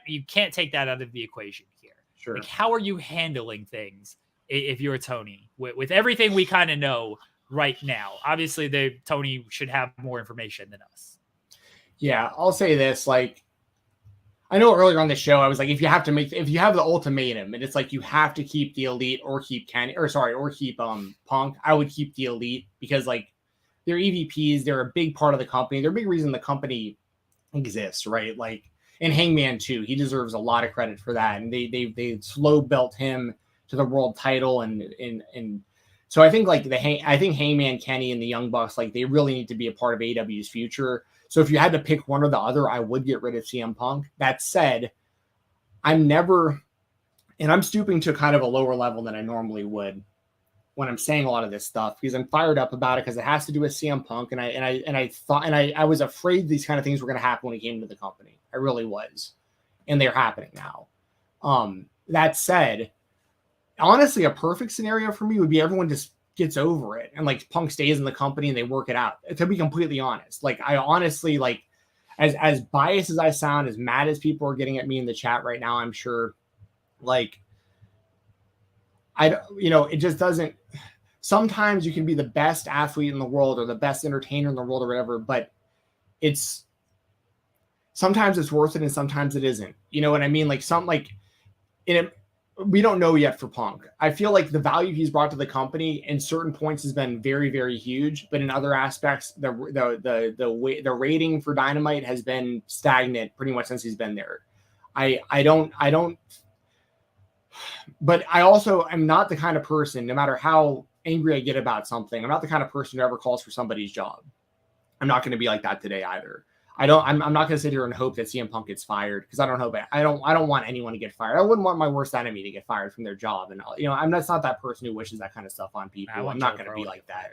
Speaker 2: take that out of the equation here.
Speaker 3: Sure.
Speaker 2: Like, how are you handling things if you're Tony with everything we kind of know right now? Obviously, Tony should have more information than us.
Speaker 3: Yeah, I'll say this. Like, I know earlier on the show, I was like, if you have the ultimatum, and it's like you have to keep the Elite or keep Punk, I would keep the Elite, because like they're EVPs, they're a big part of the company, they're a big reason the company exists, right? Like, and Hangman too, he deserves a lot of credit for that, and they slow belt him to the world title, and so I think like I think Hangman, Kenny, and the Young Bucks, like, they really need to be a part of AEW's future. So if you had to pick one or the other, I would get rid of CM Punk. That said, I'm stooping to kind of a lower level than I normally would when I'm saying a lot of this stuff, because I'm fired up about it, because it has to do with CM Punk, and I was afraid these kind of things were going to happen when he came to the company. I really was, and they're happening now. That said, honestly, a perfect scenario for me would be everyone just gets over it, and like Punk stays in the company and they work it out. To be completely honest, like, I honestly, like, as biased as I sound, as mad as people are getting at me in the chat right now, I'm sure, like, it just doesn't. Sometimes you can be the best athlete in the world or the best entertainer in the world or whatever, but sometimes it's worth it and sometimes it isn't. You know what I mean? Like, we don't know yet for Punk. I feel like the value he's brought to the company in certain points has been very, very huge, but in other aspects, the rating for Dynamite has been stagnant pretty much since he's been there. But I also am not the kind of person, no matter how angry I get about something, I'm not the kind of person who ever calls for somebody's job. I'm not going to be like that today either. I'm not going to sit here and hope that CM Punk gets fired, because I don't want anyone to get fired. I wouldn't want my worst enemy to get fired from their job. And that's not that person who wishes that kind of stuff on people. I'm not going to be like that.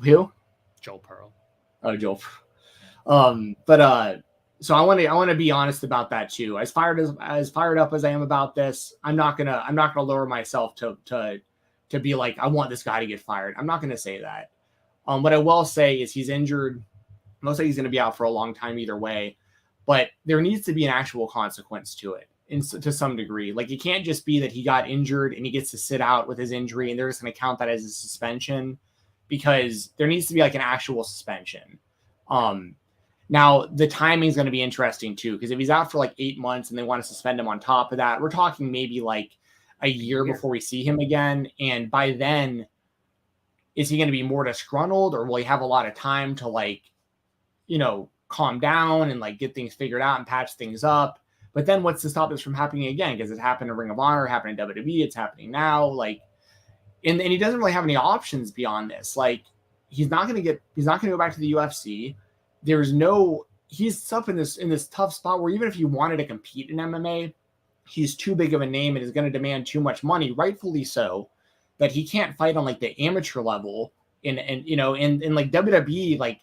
Speaker 3: Who?
Speaker 2: Joel Pearl.
Speaker 3: Oh, Joel. So I want to be honest about that too. As fired up as I am about this, I'm not gonna lower myself to be like, I want this guy to get fired. I'm not gonna say that. What I will say is he's injured. Most likely he's gonna be out for a long time either way. But there needs to be an actual consequence to it, to some degree. Like, it can't just be that he got injured and he gets to sit out with his injury and they're just gonna count that as a suspension, because there needs to be like an actual suspension. Now, the timing is going to be interesting, too, because if he's out for like 8 months and they want to suspend him on top of that, we're talking maybe like a year before we see him again. And by then, is he going to be more disgruntled, or will he have a lot of time to, like, calm down and like get things figured out and patch things up? But then what's to stop this from happening again? Because it happened in Ring of Honor, it happened in WWE, it's happening now. Like, and he doesn't really have any options beyond this. Like, he's not going to go back to the UFC. He's up in this tough spot where even if he wanted to compete in MMA, he's too big of a name and is going to demand too much money, rightfully so, that he can't fight on like the amateur level. And you know, in like WWE, like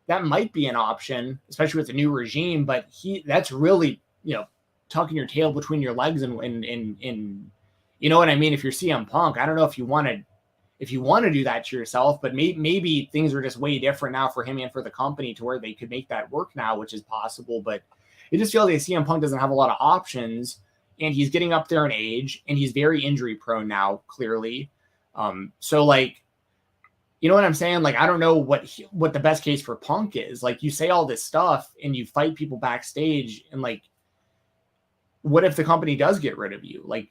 Speaker 3: that might be an option, especially with the new regime. But that's really, you know, tucking your tail between your legs and you know what I mean. If you're CM Punk, I don't know if you want to do that to yourself, but maybe things are just way different now for him and for the company to where they could make that work now, which is possible. But it just feels like CM Punk doesn't have a lot of options, and he's getting up there in age, and he's very injury prone now, clearly. So like, you know what I'm saying? Like, I don't know what the best case for Punk is. Like, you say all this stuff and you fight people backstage, and like, what if the company does get rid of you? Like,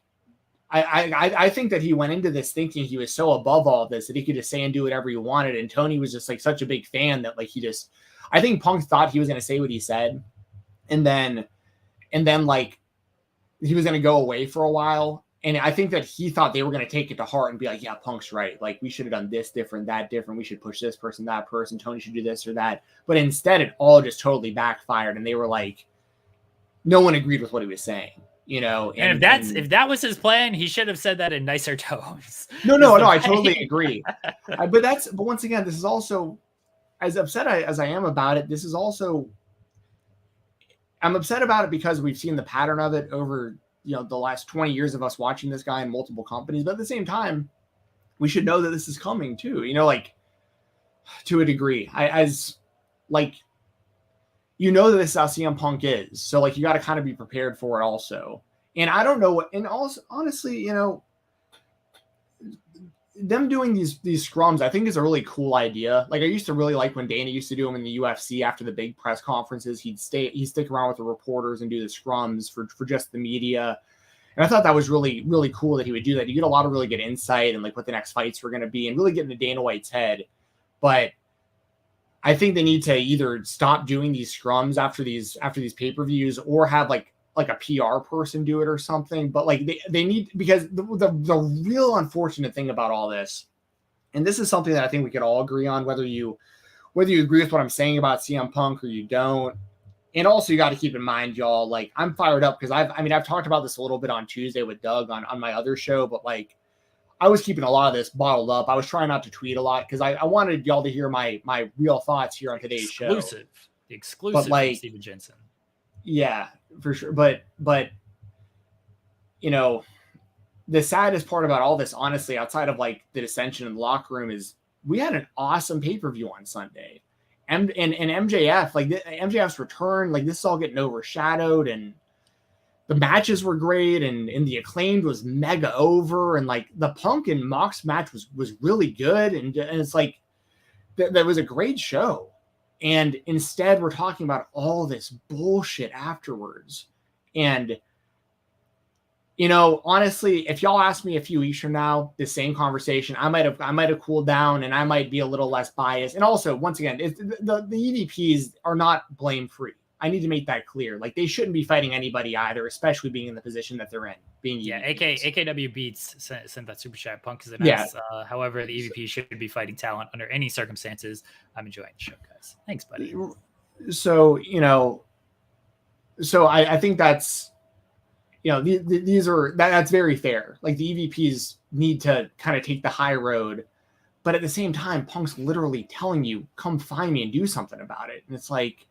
Speaker 3: I think that he went into this thinking he was so above all this that he could just say and do whatever he wanted. And Tony was just like such a big fan that like I think Punk thought he was going to say what he said, and then like he was going to go away for a while. And I think that he thought they were going to take it to heart and be like, yeah, Punk's right. Like, we should have done this different, that different. We should push this person, that person. Tony should do this or that. But instead, it all just totally backfired. And they were like, no one agreed with what he was saying, you know?
Speaker 2: And if that was his plan, he should have said that in nicer tones.
Speaker 3: No, I totally agree. But once again, this is also, as upset as I am about it, this is also, I'm upset about it because we've seen the pattern of it over, you know, the last 20 years of us watching this guy in multiple companies. But at the same time, we should know that this is coming too, you know, like to a degree. You know that this is how CM Punk is. So like, you got to kind of be prepared for it also. And I don't know and also honestly, you know, them doing these scrums, I think is a really cool idea. Like, I used to really like when Dana used to do them in the UFC after the big press conferences. He'd stick around with the reporters and do the scrums for just the media. And I thought that was really, really cool that he would do that. You get a lot of really good insight and like what the next fights were going to be and really get into Dana White's head. But I think they need to either stop doing these scrums after these pay-per-views or have like a PR person do it or something. But like they need, because the real unfortunate thing about all this, and this is something that I think we could all agree on, whether you agree with what I'm saying about CM Punk or you don't. And also you got to keep in mind, y'all, like I'm fired up because I've talked about this a little bit on Tuesday with Doug on my other show, but like I was keeping a lot of this bottled up. I was trying not to tweet a lot because I wanted y'all to hear my real thoughts here on today's show.
Speaker 2: The exclusive
Speaker 3: like,
Speaker 2: from Stephen Jensen.
Speaker 3: Yeah, for sure. But you know, the saddest part about all this, honestly, outside of like the dissension in the locker room, is we had an awesome pay-per-view on Sunday. And MJF, like MJF's return, like this is all getting overshadowed, and the matches were great, and the Acclaimed was mega over, and like the Punk and Mox match was really good, and it's like that was a great show. And instead, we're talking about all this bullshit afterwards. And, you know, honestly, if y'all asked me a few weeks from now, the same conversation, I might have cooled down and I might be a little less biased. And also, once again, the EVPs are not blame free. I need to make that clear. Like, they shouldn't be fighting anybody either, especially being in the position that they're in.
Speaker 2: AKW Beats sent that super chat. Punk is an ass. However, the EVP should be fighting talent under any circumstances. I'm enjoying the show, guys. Thanks, buddy.
Speaker 3: So, you know, I think that's, you know, that's very fair. Like, the EVPs need to kind of take the high road, but at the same time, Punk's literally telling you, come find me and do something about it. And it's like,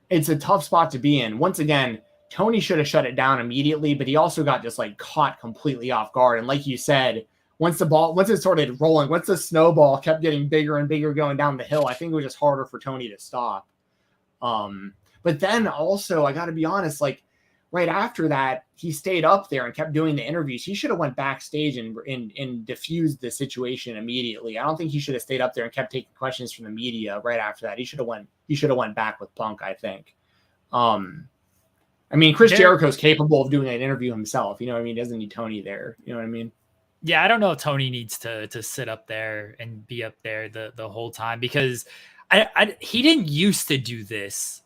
Speaker 3: it's a tough spot to be in. Once again, Tony should have shut it down immediately, but he also got just like caught completely off guard. And like you said, once it started rolling, once the snowball kept getting bigger and bigger going down the hill, I think it was just harder for Tony to stop. But then also, I got to be honest, like right after that, he stayed up there and kept doing the interviews. He should have went backstage and diffused the situation immediately. I don't think he should have stayed up there and kept taking questions from the media right after that. He should have went back with Punk, I think. I mean, Chris Jericho's capable of doing an interview himself. You know what I mean? He doesn't need Tony there. You know what I mean?
Speaker 2: Yeah, I don't know if Tony needs to sit up there and be up there the whole time, because he didn't used to do this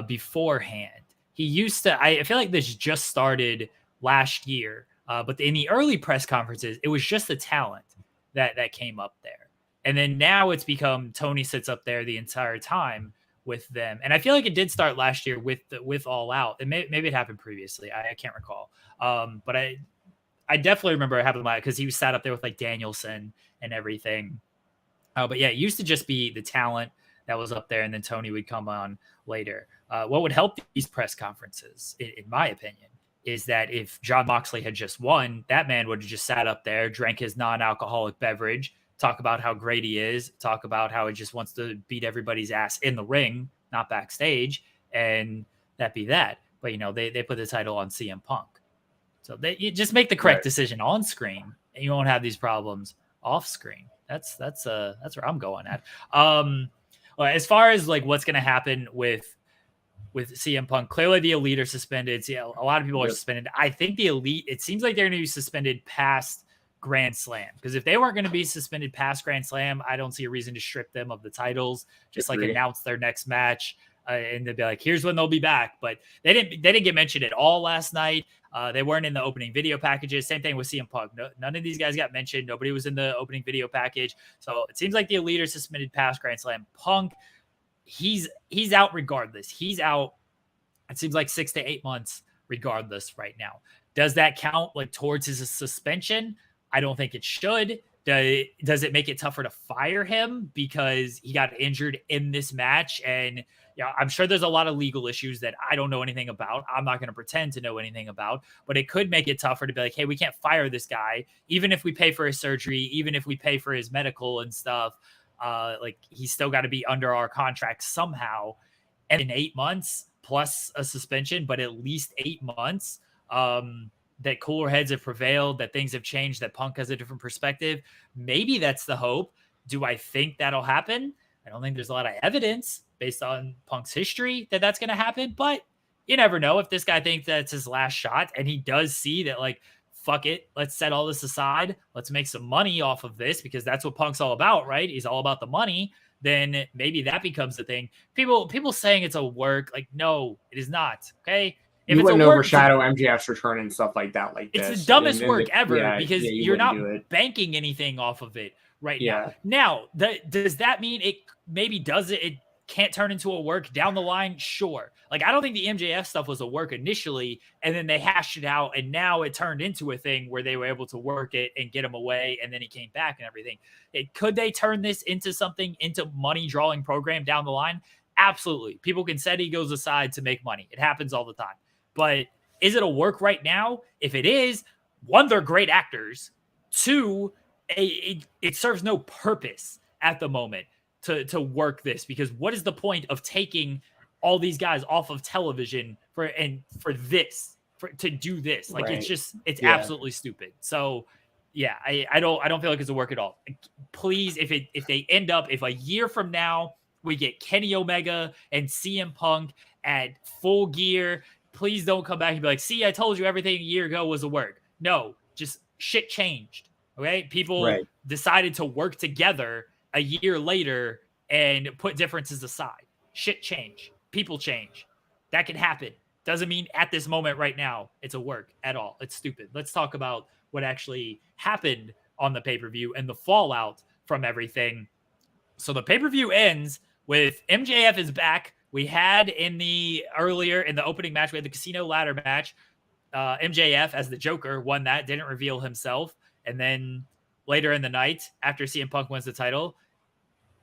Speaker 2: beforehand. He used to. I feel like this just started last year, but in the early press conferences, it was just the talent that came up there, and then now it's become Tony sits up there the entire time with them. And I feel like it did start last year with All Out. And maybe it happened previously. I can't recall. But I definitely remember it happened because he was sat up there with like Danielson and everything. But yeah, it used to just be the talent that was up there, and then Tony would come on later. What would help these press conferences, in my opinion, is that if Jon Moxley had just won, that man would have just sat up there, drank his non-alcoholic beverage, talk about how great he is, talk about how he just wants to beat everybody's ass in the ring, not backstage, and that be that. But, you know, they put the title on CM Punk. So you just make the correct decision on screen, and you won't have these problems off screen. That's where I'm going at. Well, as far as like what's going to happen with CM Punk, clearly the Elite are suspended. See, a lot of people are suspended. I think the Elite, it seems like they're going to be suspended past Grand Slam, because if they weren't going to be suspended past Grand Slam, I don't see a reason to strip them of the titles. Just like announce their next match, and they'd be like, "Here's when they'll be back." But they didn't get mentioned at all last night. They weren't in the opening video packages. Same thing with CM Punk. None of these guys got mentioned. Nobody was in the opening video package. So it seems like the Elite are suspended past Grand Slam. Punk, he's out regardless. He's out. It seems like 6 to 8 months regardless right now. Does that count like towards his suspension? I don't think it should. Does it make it tougher to fire him because he got injured in this match? And yeah, I'm sure there's a lot of legal issues that I don't know anything about. I'm not going to pretend to know anything about, but it could make it tougher to be like, hey, we can't fire this guy, even if we pay for his surgery, even if we pay for his medical and stuff. Like he's still got to be under our contract somehow. And in 8 months plus a suspension, but at least 8 months, that cooler heads have prevailed, that things have changed, that Punk has a different perspective. Maybe that's the hope. Do I think that'll happen? I don't think there's a lot of evidence based on Punk's history that that's going to happen, but you never know. If this guy thinks that's his last shot and he does see that, like, fuck it, let's set all this aside, let's make some money off of this, because that's what Punk's all about, right? He's all about the money. Then maybe that becomes the thing. People saying it's a work, like, no, it is not. Okay.
Speaker 3: If you wouldn't overshadow MJF's return and stuff like that. Like
Speaker 2: it's the dumbest work ever, because you're not banking anything off of it right now. Now, does that mean it maybe does it? It can't turn into a work down the line? Sure. Like, I don't think the MJF stuff was a work initially, and then they hashed it out, and now it turned into a thing where they were able to work it and get him away, and then he came back and everything. Could they turn this into something, into money drawing program down the line? Absolutely. People can set egos aside to make money. It happens all the time. But is it a work right now? If it is, one, they're great actors. Two, it serves no purpose at the moment to work this, because what is the point of taking all these guys off of television to do this? Like, right. It's absolutely stupid. So yeah, I don't feel like it's a work at all. Please, if a year from now we get Kenny Omega and CM Punk at Full Gear, please don't come back and be like, see, I told you everything a year ago was a work. No, just shit changed. Okay. People decided to work together a year later and put differences aside. Shit change. People change. That can happen. Doesn't mean at this moment right now it's a work at all. It's stupid. Let's talk about what actually happened on the pay-per-view and the fallout from everything. So the pay-per-view ends with MJF is back. We had in the opening match, we had the casino ladder match. MJF as the Joker won that, didn't reveal himself. And then later in the night, after CM Punk wins the title,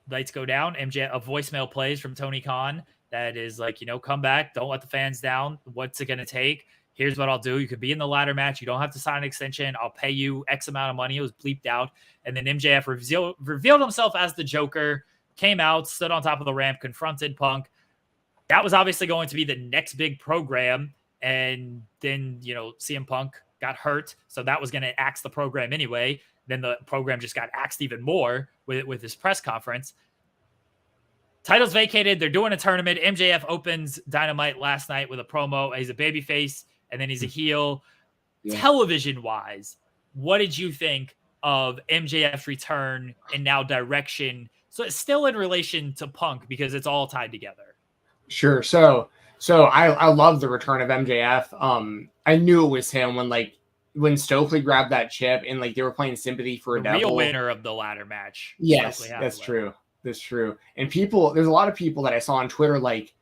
Speaker 2: lights go down. A voicemail plays from Tony Khan that is like, come back. Don't let the fans down. What's it going to take? Here's what I'll do. You could be in the ladder match. You don't have to sign an extension. I'll pay you X amount of money. It was bleeped out. And then MJF revealed himself as the Joker, came out, stood on top of the ramp, confronted Punk. That was obviously going to be the next big program. And then, CM Punk got hurt. So that was going to axe the program anyway. Then the program just got axed even more with this press conference. Titles vacated. They're doing a tournament. MJF opens Dynamite last night with a promo. He's a babyface, and then he's a heel. Yeah. Television-wise, what did you think of MJF's return and now direction? So it's still in relation to Punk because it's all tied together.
Speaker 3: Sure. So I love the return of MJF. I knew it was him when Stokely grabbed that chip and they were playing Sympathy for a Devil.
Speaker 2: Real winner of the ladder match.
Speaker 3: Yes, that's true. That's true. And there's a lot of people that I saw on Twitter like,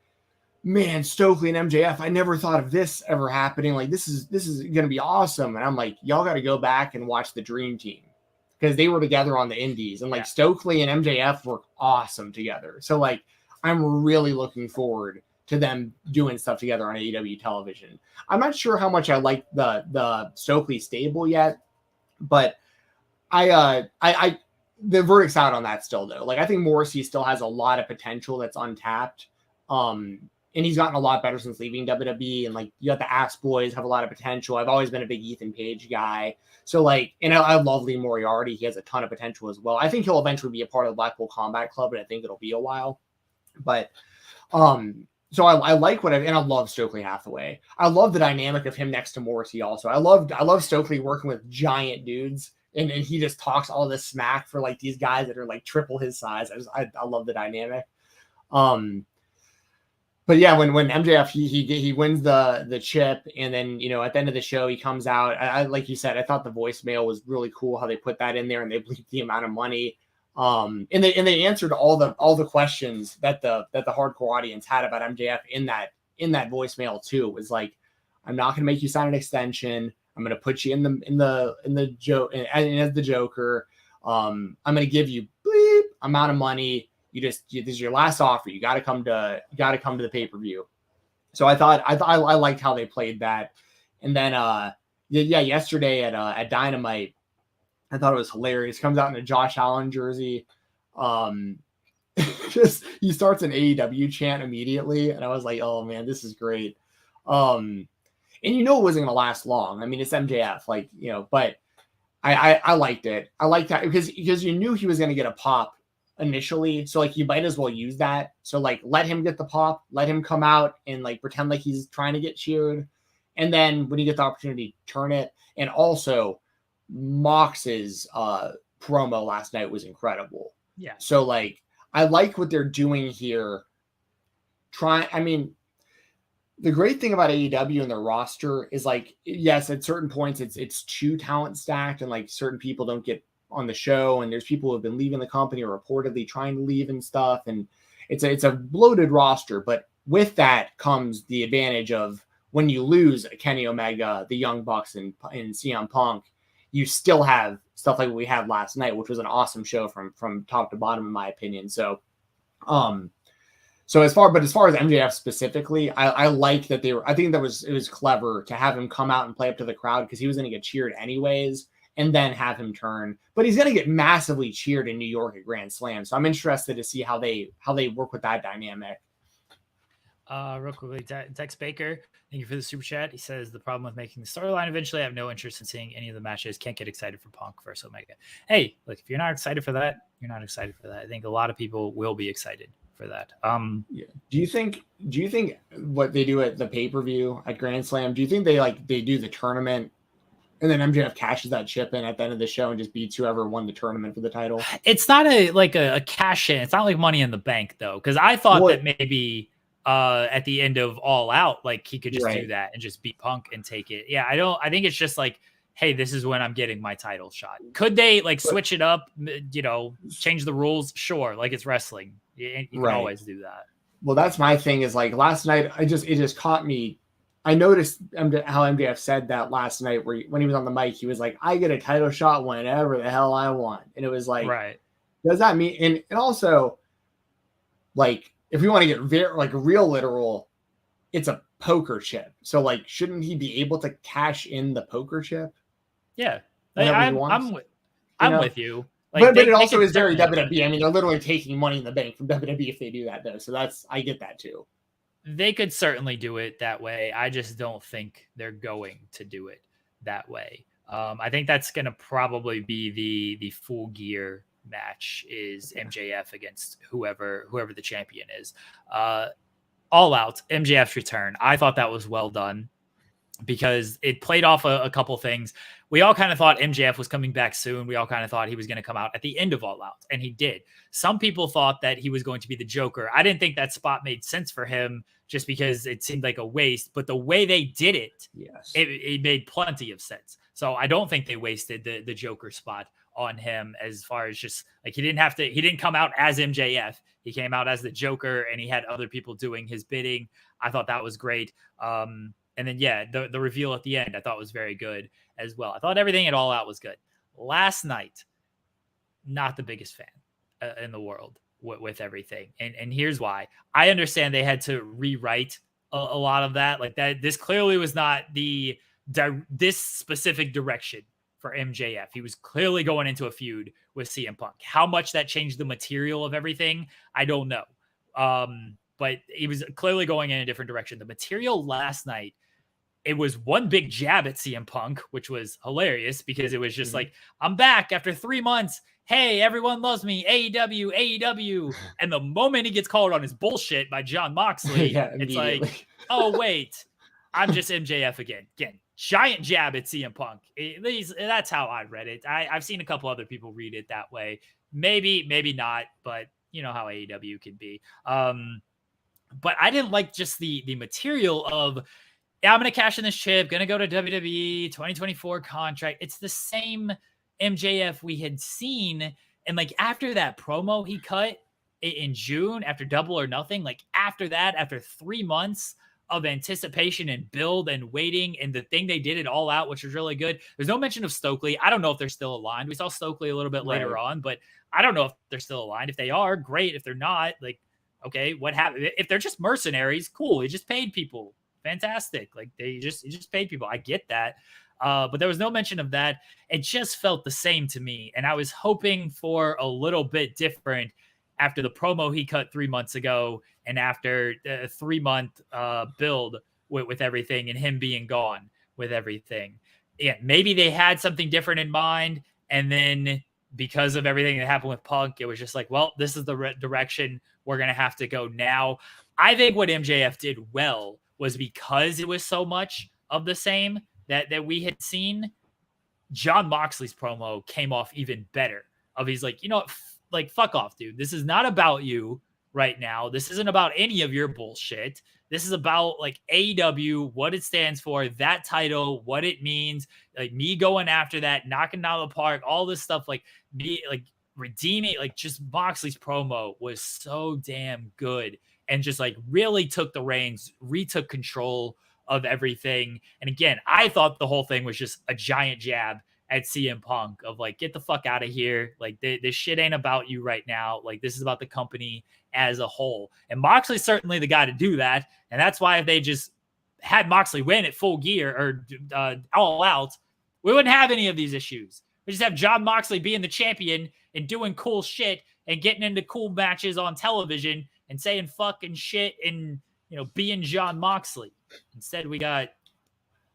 Speaker 3: man, Stokely and MJF, I never thought of this ever happening. Like, this is going to be awesome. And I'm like, y'all got to go back and watch the Dream Team because they were together on the Indies. And like Stokely and MJF were awesome together. So like, I'm really looking forward to them doing stuff together on AEW television. I'm not sure how much I like the Stokely stable yet, but the verdict's out on that still though. Like, I think Morrissey still has a lot of potential that's untapped. And he's gotten a lot better since leaving WWE. And like, you got the Ass Boys have a lot of potential. I've always been a big Ethan Page guy. So like, and I love Lee Moriarty. He has a ton of potential as well. I think he'll eventually be a part of the Blackpool Combat Club, but I think it'll be a while. But, so I like and I love Stokely Hathaway. I love the dynamic of him next to Morrissey also. I love Stokely working with giant dudes. And he just talks all this smack for like these guys that are like triple his size. I love the dynamic. But yeah, when MJF he wins the chip, and then at the end of the show he comes out. I like you said, I thought the voicemail was really cool how they put that in there and they bleeped the amount of money. And they answered all the questions that the hardcore audience had about MJF in that voicemail too. It was like, I'm not going to make you sign an extension. I'm going to put you in the joke and as the Joker. I'm going to give you bleep amount of money. This is your last offer. You got to come to the pay-per-view. So I liked how they played that. And then yesterday at Dynamite, I thought it was hilarious. Comes out in a Josh Allen jersey. He starts an AEW chant immediately, and I was like, oh man, this is great. And it wasn't gonna last long. I mean, it's MJF, but I liked it. I liked that because you knew he was gonna get a pop initially, so like you might as well use that. So like let him get the pop, let him come out and like pretend like he's trying to get cheered, and then when you get the opportunity, turn it. And also Mox's promo last night was incredible.
Speaker 2: Yeah.
Speaker 3: So like I like what they're doing here. The great thing about AEW and their roster is like, yes, at certain points it's too talent stacked and like certain people don't get on the show, and there's people who have been leaving the company or reportedly trying to leave and stuff, and it's a bloated roster. But with that comes the advantage of when you lose Kenny Omega, the Young Bucks, and CM Punk, you still have stuff like what we had last night, which was an awesome show from top to bottom, in my opinion. So, as far as MJF specifically, I like that I think it was clever to have him come out and play up to the crowd because he was going to get cheered anyways, and then have him turn. But he's going to get massively cheered in New York at Grand Slam. So I'm interested to see how they work with that dynamic.
Speaker 2: Real quickly, Tex Baker, thank you for the super chat. He says the problem with making the storyline eventually, I have no interest in seeing any of the matches. Can't get excited for Punk versus Omega. Hey, look, if you're not excited for that, you're not excited for that. I think a lot of people will be excited for that.
Speaker 3: Yeah. Do you think what they do at the pay-per-view at Grand Slam, do you think they do the tournament and then MJF cashes that chip in at the end of the show and just beats whoever won the tournament for the title?
Speaker 2: It's not a cash in. It's not like Money in the Bank though, because I thought that maybe at the end of All Out, like he could just do that and just beat Punk and take it. Yeah, I think it's just like, hey, this is when I'm getting my title shot. Could they switch it up, change the rules? Sure, like it's wrestling. You can always do that.
Speaker 3: Well, that's my thing is like last night, it just caught me. I noticed how MJF said that last night when he was on the mic, he was like, I get a title shot whenever the hell I want. And it was like, does that mean, and also like, if we want to get very real literal, it's a poker chip. So like, shouldn't he be able to cash in the poker chip?
Speaker 2: Yeah. I'm with you.
Speaker 3: But it also is very WWE. I mean, they're literally taking Money in the Bank from WWE if they do that though. So I get that too.
Speaker 2: They could certainly do it that way. I just don't think they're going to do it that way. I think that's going to probably be the Full Gear match is MJF against whoever the champion is. All Out, MJF's return. I thought that was well done because it played off a couple things. We all kind of thought MJF was coming back soon. We all kind of thought he was going to come out at the end of All Out, and he did. Some people thought that he was going to be the Joker. I didn't think that spot made sense for him just because it seemed like a waste, but the way they did it, it made plenty of sense. So I don't think they wasted the Joker spot on him as far as just like he didn't come out as MJF. He came out as the Joker, and he had other people doing his bidding. I thought that was great. And then, yeah, the reveal at the end I thought was very good as well. I thought everything at All Out was good. Last night, not the biggest fan in the world with everything. And here's why. I understand they had to rewrite a lot of that. Like that, this clearly was not this specific direction for MJF. He was clearly going into a feud with CM Punk. How much that changed the material of everything, I don't know. But he was clearly going in a different direction. The material last night, it was one big jab at CM Punk, which was hilarious because it was just like, I'm back after 3 months. Hey, everyone loves me. AEW, AEW. And the moment he gets called on his bullshit by Jon Moxley, it's like, oh, wait, I'm just MJF again. Giant jab at CM Punk. That's how I read it. I've seen a couple other people read it that way. Maybe not, but you know how AEW can be. But I didn't like just the material of, yeah, I'm going to cash in this chip, going to go to WWE 2024 contract. It's the same MJF we had seen. And like after that promo he cut in June, after Double or Nothing, like after that, after 3 months of anticipation and build and waiting, and the thing they did it All Out, which was really good. There's no mention of Stokely. I don't know if they're still aligned. We saw Stokely a little bit later on, but I don't know if they're still aligned. If they are, great. If they're not, like, okay, what happened? If they're just mercenaries, cool. They just paid people. Fantastic. Like you just paid people. I get that. But there was no mention of that. It just felt the same to me. And I was hoping for a little bit different after the promo he cut 3 months ago and after a 3-month build with everything and him being gone with everything. Yeah, maybe they had something different in mind. And then because of everything that happened with Punk, it was just like, well, this is the direction we're going to have to go now. I think what MJF did well was because it was so much of the same that we had seen, Jon Moxley's promo came off even better. He's like, you know what, like, fuck off, dude. This is not about you right now. This isn't about any of your bullshit. This is about like AEW, what it stands for, that title, what it means, like me going after that, knocking it out of the park, all this stuff, like me, like redeeming, like just Moxley's promo was so damn good and just like really took the reins, retook control of everything. And again, I thought the whole thing was just a giant jab at CM Punk of like, get the fuck out of here. Like this shit ain't about you right now. Like this is about the company as a whole. And Moxley's certainly the guy to do that. And that's why if they just had Moxley win at Full Gear or All Out, we wouldn't have any of these issues. We just have Jon Moxley being the champion and doing cool shit and getting into cool matches on television and saying fucking shit and, you know, being Jon Moxley. Instead, we got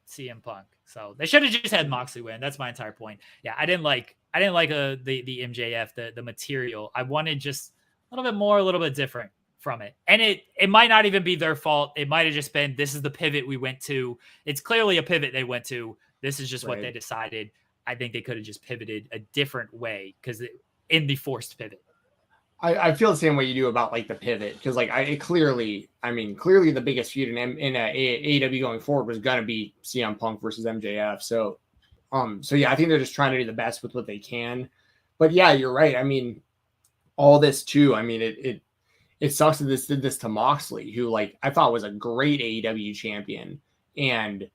Speaker 2: CM Punk. So they should have just had Moxley win. That's my entire point. Yeah, I didn't like the MJF, the material. I wanted just a little bit more, a little bit different from it. And it might not even be their fault. It might have just been, this is the pivot we went to. It's clearly a pivot they went to. This is just what they decided. I think they could have just pivoted a different way because in the forced pivot.
Speaker 3: I feel the same way you do about like the pivot because like clearly the biggest feud in AEW going forward was gonna be CM Punk versus MJF. So yeah, I think they're just trying to do the best with what they can. But yeah, you're right. I mean, all this too. I mean, it sucks that this did this to Moxley, who like I thought was a great AEW champion, and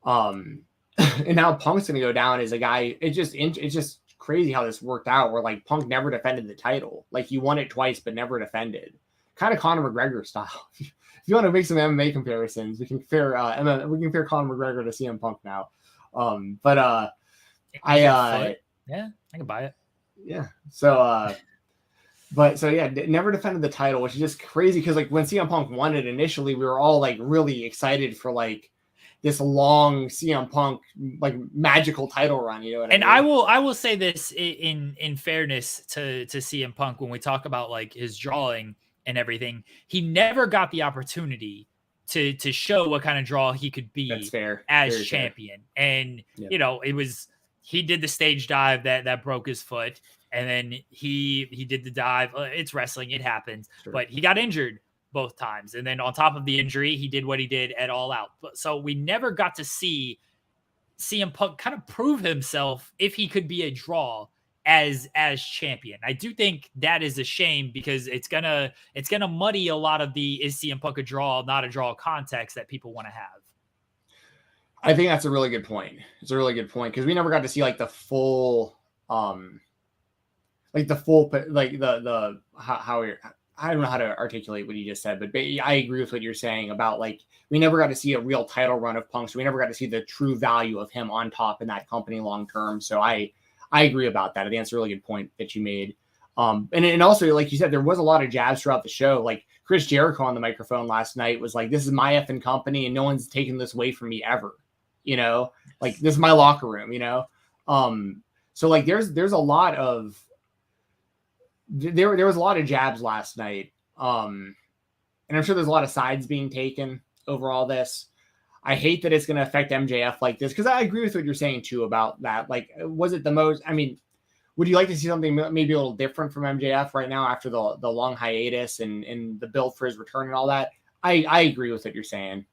Speaker 3: and now Punk's gonna go down as a guy. It's just crazy how this worked out where like Punk never defended the title. Like he won it twice but never defended. Kind of Conor McGregor style. If you want to make some MMA comparisons, we can compare Conor McGregor to CM Punk now. Yeah,
Speaker 2: I can buy it.
Speaker 3: Yeah. So never defended the title, which is just crazy because like when CM Punk won it initially, we were all like really excited for like this long CM Punk like magical title run, you know what I mean?
Speaker 2: I will say this in fairness to CM Punk when we talk about like his drawing and everything, he never got the opportunity to show what kind of draw he could be.
Speaker 3: That's fair.
Speaker 2: As
Speaker 3: Very
Speaker 2: champion.
Speaker 3: Fair.
Speaker 2: And you know, he did the stage dive that broke his foot, and then he did the dive. It's wrestling, it happens. Sure. But he got injured both times. And then on top of the injury, he did what he did at All Out. So we never got to see CM Punk kind of prove himself if he could be a draw as champion. I do think that is a shame because it's gonna muddy a lot of the is CM Punk a draw, not a draw context that people want to have.
Speaker 3: I think that's a really good point. It's a really good point because we never got to see like the full, like the how I don't know how to articulate what you just said, but I agree with what you're saying about like we never got to see a real title run of Punk, so we never got to see the true value of him on top in that company long term. So I agree about that. I think that's a really good point that you made. And also, like you said, there was a lot of jabs throughout the show. Like Chris Jericho on the microphone last night was like, "This is my effing company, and no one's taking this away from me ever." You know, like this is my locker room. You know, so like there's a lot of there was a lot of jabs last night, and I'm sure there's a lot of sides being taken over all this. I hate that it's going to affect MJF like this because I agree with what you're saying too about that. Like, was it the most? I mean, would you like to see something maybe a little different from MJF right now after the long hiatus and the build for his return and all that? I agree with what you're saying,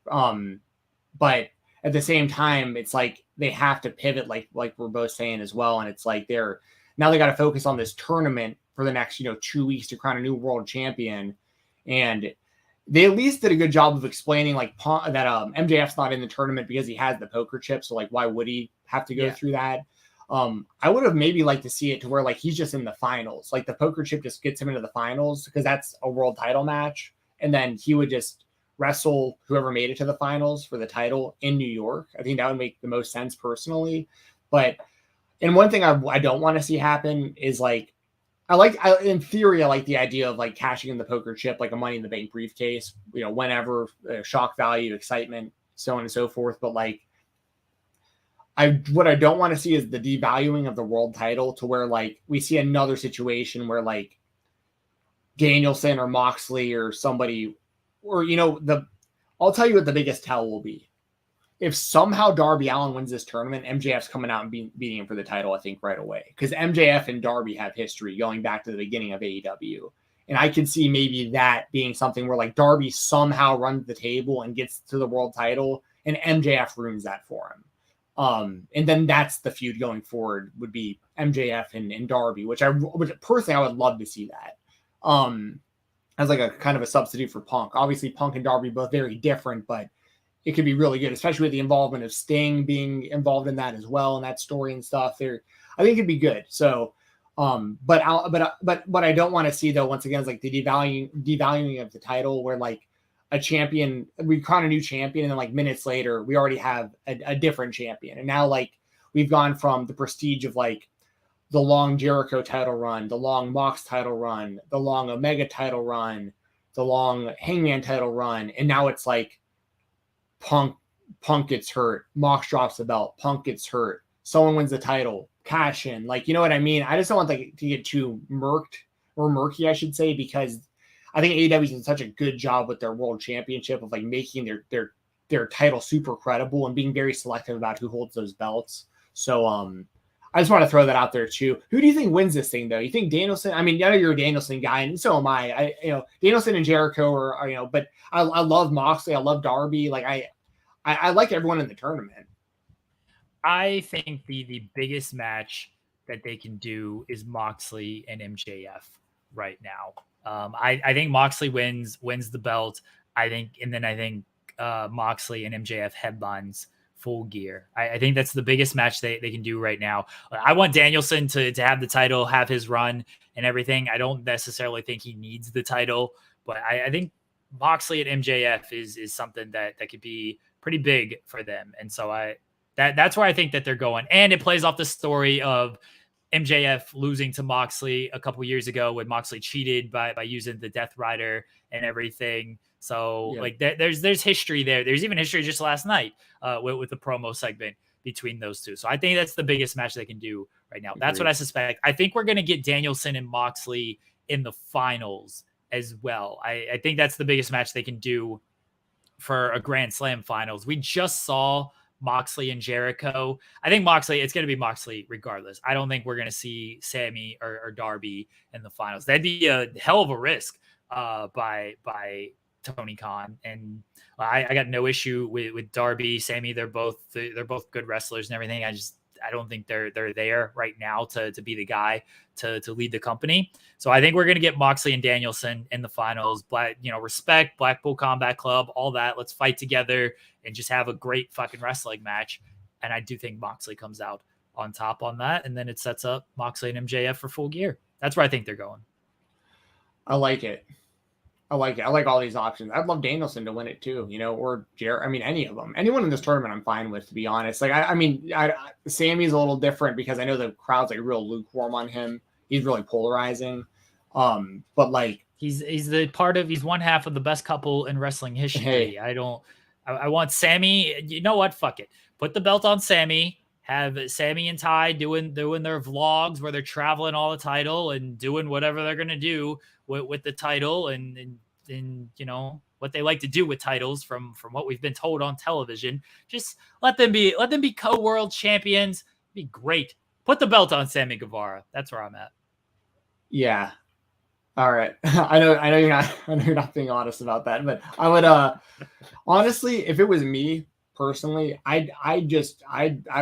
Speaker 3: but at the same time, it's like they have to pivot, like we're both saying as well. And it's like they got to focus on this tournament for the next 2 weeks to crown a new world champion, and they at least did a good job of explaining like that MJF's not in the tournament because he has the poker chip. So like, why would he have to go through that? I would have maybe liked to see it to where like he's just in the finals, like the poker chip just gets him into the finals because that's a world title match, and then he would just wrestle whoever made it to the finals for the title in New York. I think that would make the most sense personally. But and one thing I don't want to see happen is like in theory, I like the idea of like cashing in the poker chip, like a Money in the Bank briefcase, whenever, shock value, excitement, so on and so forth. But like, what I don't want to see is the devaluing of the world title to where like we see another situation where like Danielson or Moxley or somebody, or I'll tell you what the biggest tell will be. If somehow Darby Allin wins this tournament, MJF's coming out and beating him for the title, I think, right away. Because MJF and Darby have history going back to the beginning of AEW. And I could see maybe that being something where like Darby somehow runs the table and gets to the world title and MJF ruins that for him. And then that's the feud going forward would be MJF and Darby, which personally I would love to see that. As like a kind of a substitute for Punk. Obviously Punk and Darby both very different, but it could be really good, especially with the involvement of Sting being involved in that as well, and that story and stuff. I think it'd be good. So, but what I don't want to see though, once again, is like the devaluing of the title, where like a champion, we crown a new champion, and then like minutes later, we already have a different champion, and now like we've gone from the prestige of like the long Jericho title run, the long Mox title run, the long Omega title run, the long Hangman title run, and now it's like Punk gets hurt, Mox drops the belt, Punk gets hurt, someone wins the title, cash in, like, you know what I mean? I just don't want to get too murky, I should say, because I think AEW's done such a good job with their world championship of like making their title super credible and being very selective about who holds those belts. So I just want to throw that out there too. Who do you think wins this thing though? You think Danielson? I mean, I know you're a Danielson guy, and so am I. Danielson and Jericho are, but I love Moxley. I love Darby. Like I like everyone in the tournament.
Speaker 2: I think the biggest match that they can do is Moxley and MJF right now. I think Moxley wins the belt. I think Moxley and MJF headlines Full Gear. I think that's the biggest match they can do right now. I want Danielson to have the title, have his run and everything. I don't necessarily think he needs the title, but I think Moxley and MJF is something that could be pretty big for them. And so that's where I think that they're going. And it plays off the story of MJF losing to Moxley a couple years ago when Moxley cheated by using the Death Rider and everything. So like there's history there. There's even history just last night with the promo segment between those two. So I think that's the biggest match they can do right now. That's what I suspect. I think we're going to get Danielson and Moxley in the finals as well. I think that's the biggest match they can do for a Grand Slam finals. We just saw Moxley and Jericho. I think it's going to be Moxley regardless. I don't think we're going to see Sammy or Darby in the finals. That'd be a hell of a risk by Tony Khan. And I got no issue with Darby, Sammy. They're both good wrestlers and everything. I don't think they're there right now to be the guy to lead the company. So I think we're going to get Moxley and Danielson in the finals. Respect, Blackpool Combat Club, all that. Let's fight together and just have a great fucking wrestling match. And I do think Moxley comes out on top on that. And then it sets up Moxley and MJF for Full Gear. That's where I think they're going.
Speaker 3: I like it. I like all these options. I'd love Danielson to win it too, or Jarrett. I mean, any of them. Anyone in this tournament I'm fine with, to be honest. Like, Sammy's a little different because I know the crowd's like real lukewarm on him. He's really polarizing. But like
Speaker 2: he's one half of the best couple in wrestling history.
Speaker 3: Hey.
Speaker 2: I want Sammy. You know what? Fuck it. Put the belt on Sammy. Have Sammy and Ty doing their vlogs where they're traveling all the title and doing whatever they're gonna do with the title and what they like to do with titles from what we've been told on television. Just let them be co-world champions. Be great. Put the belt on Sammy Guevara. That's where I'm at.
Speaker 3: Yeah. All right. I know you're not being honest about that, but I would honestly, if it was me personally, I'd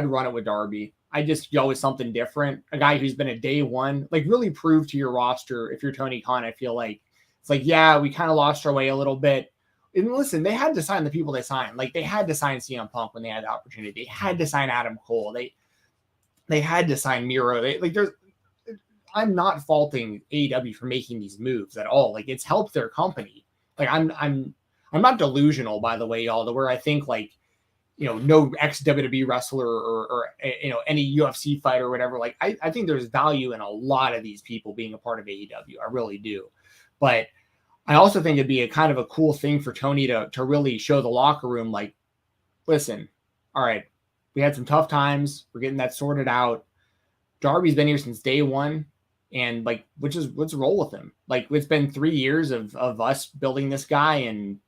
Speaker 3: run it with Darby. I just go with something different. A guy who's been a day one, like really prove to your roster. If you're Tony Khan, I feel like it's like, yeah, we kind of lost our way a little bit. And listen, they had to sign the people they signed. Like they had to sign CM Punk when they had the opportunity. They had to sign Adam Cole. They had to sign Miro. I'm not faulting AEW for making these moves at all. Like it's helped their company. Like I'm not delusional, by the way, y'all, to where I think like, no ex-WWE wrestler or any UFC fighter or whatever. Like, I think there's value in a lot of these people being a part of AEW. I really do. But I also think it'd be a kind of a cool thing for Tony to really show the locker room, like, listen, all right, we had some tough times. We're getting that sorted out. Darby's been here since day one. And like, let's roll with him. Like, it's been 3 years of us building this guy and,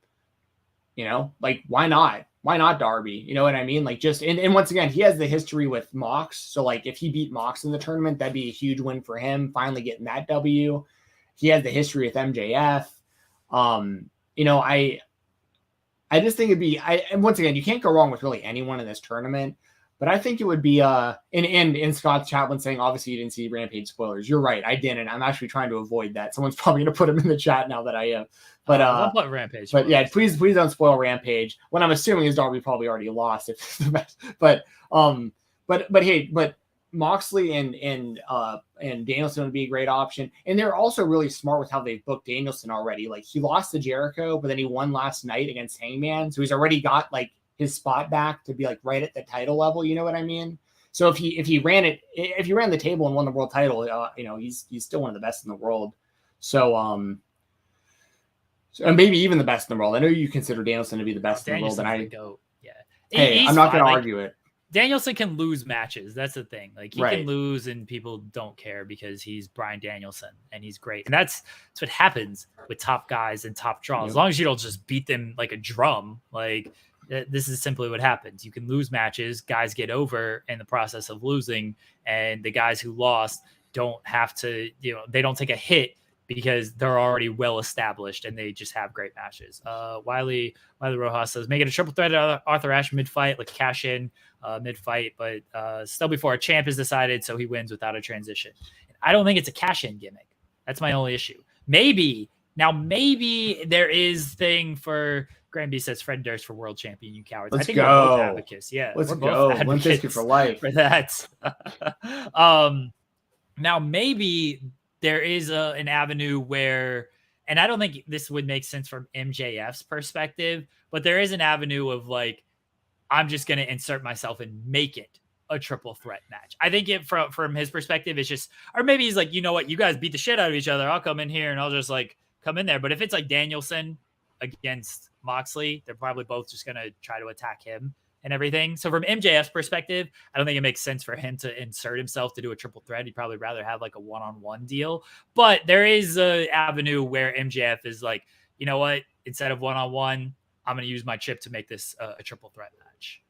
Speaker 3: like, why not? Why not Darby? You know what I mean? Like and once again, he has the history with Mox. So like if he beat Mox in the tournament, that'd be a huge win for him. Finally getting that W. He has the history with MJF. I just think it'd be, and once again, you can't go wrong with really anyone in this tournament, but I think it would be, in Scott Chaplin saying, obviously you didn't see Rampage spoilers. You're right. I didn't. I'm actually trying to avoid that. Someone's probably going to put them in the chat now that I am. But
Speaker 2: I'll put Rampage.
Speaker 3: But yeah, please don't spoil Rampage. What I'm assuming is Darby probably already lost. But Moxley and Danielson would be a great option. And they're also really smart with how they've booked Danielson already. Like he lost to Jericho, but then he won last night against Hangman. So he's already got like his spot back to be like right at the title level. You know what I mean? So if he ran the table and won the world title, he's still one of the best in the world. So maybe even the best in the world. I know you consider Danielson to be the best in the world, and I'm not going to argue it.
Speaker 2: Danielson can lose matches. That's the thing. Like he can lose and people don't care because he's Bryan Danielson and he's great. And that's what happens with top guys and top draws. As long as you don't just beat them like a drum, like this is simply what happens. You can lose matches. Guys get over in the process of losing, and the guys who lost don't have to, they don't take a hit because they're already well established and they just have great matches. Wiley Rojas says, make it a triple threat at Arthur Ashe mid-fight, like cash in mid-fight, but still before a champ is decided, so he wins without a transition. I don't think it's a cash-in gimmick. That's my only issue. Maybe there is thing for Granby says Fred Durst for world champion, you cowards.
Speaker 3: Let's
Speaker 2: I think
Speaker 3: go.
Speaker 2: we're both advocates. Yeah,
Speaker 3: let's go. One biscuit for life.
Speaker 2: For that. Now maybe there is an avenue where, and I don't think this would make sense from MJF's perspective, but there is an avenue of like, I'm just going to insert myself and make it a triple threat match. I think from his perspective, it's just, or maybe he's like, you know what, you guys beat the shit out of each other. I'll come in here and I'll just like come in there. But if it's like Danielson against Moxley, they're probably both just going to try to attack him and everything. So from MJF's perspective, I don't think it makes sense for him to insert himself to do a triple threat. He'd probably rather have like a one-on-one deal. But there is an avenue where MJF is like, you know what, instead of one-on-one, I'm going to use my chip to make this a triple threat match.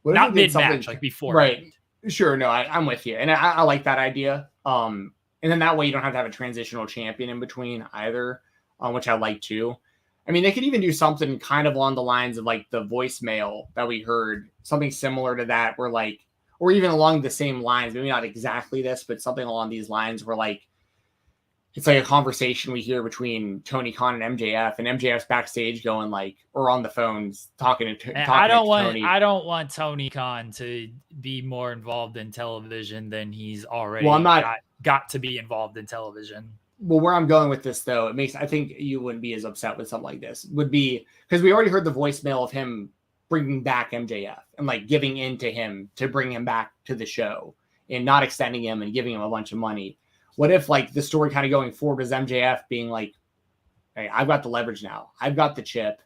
Speaker 2: Not mid-match, like before.
Speaker 3: Right. Sure. No, I'm with you. And I like that idea. And then that way you don't have to have a transitional champion in between either, which I like too. I mean, they could even do something kind of along the lines of like the voicemail that we heard, something similar to that, where like, or even along the same lines, maybe not exactly this, but something along these lines where like, it's like a conversation we hear between Tony Khan and MJF, and MJF's backstage going like, or on the phones talking to Tony.
Speaker 2: I don't want Tony Khan to be more involved in television than he's already got to be involved in television.
Speaker 3: Well, where I'm going with this though, I think you wouldn't be as upset with something like this, would be because we already heard the voicemail of him bringing back MJF and like giving in to him to bring him back to the show and not extending him and giving him a bunch of money. What if like the story kind of going forward is MJF being like, hey, I've got the leverage now. I've got the chip.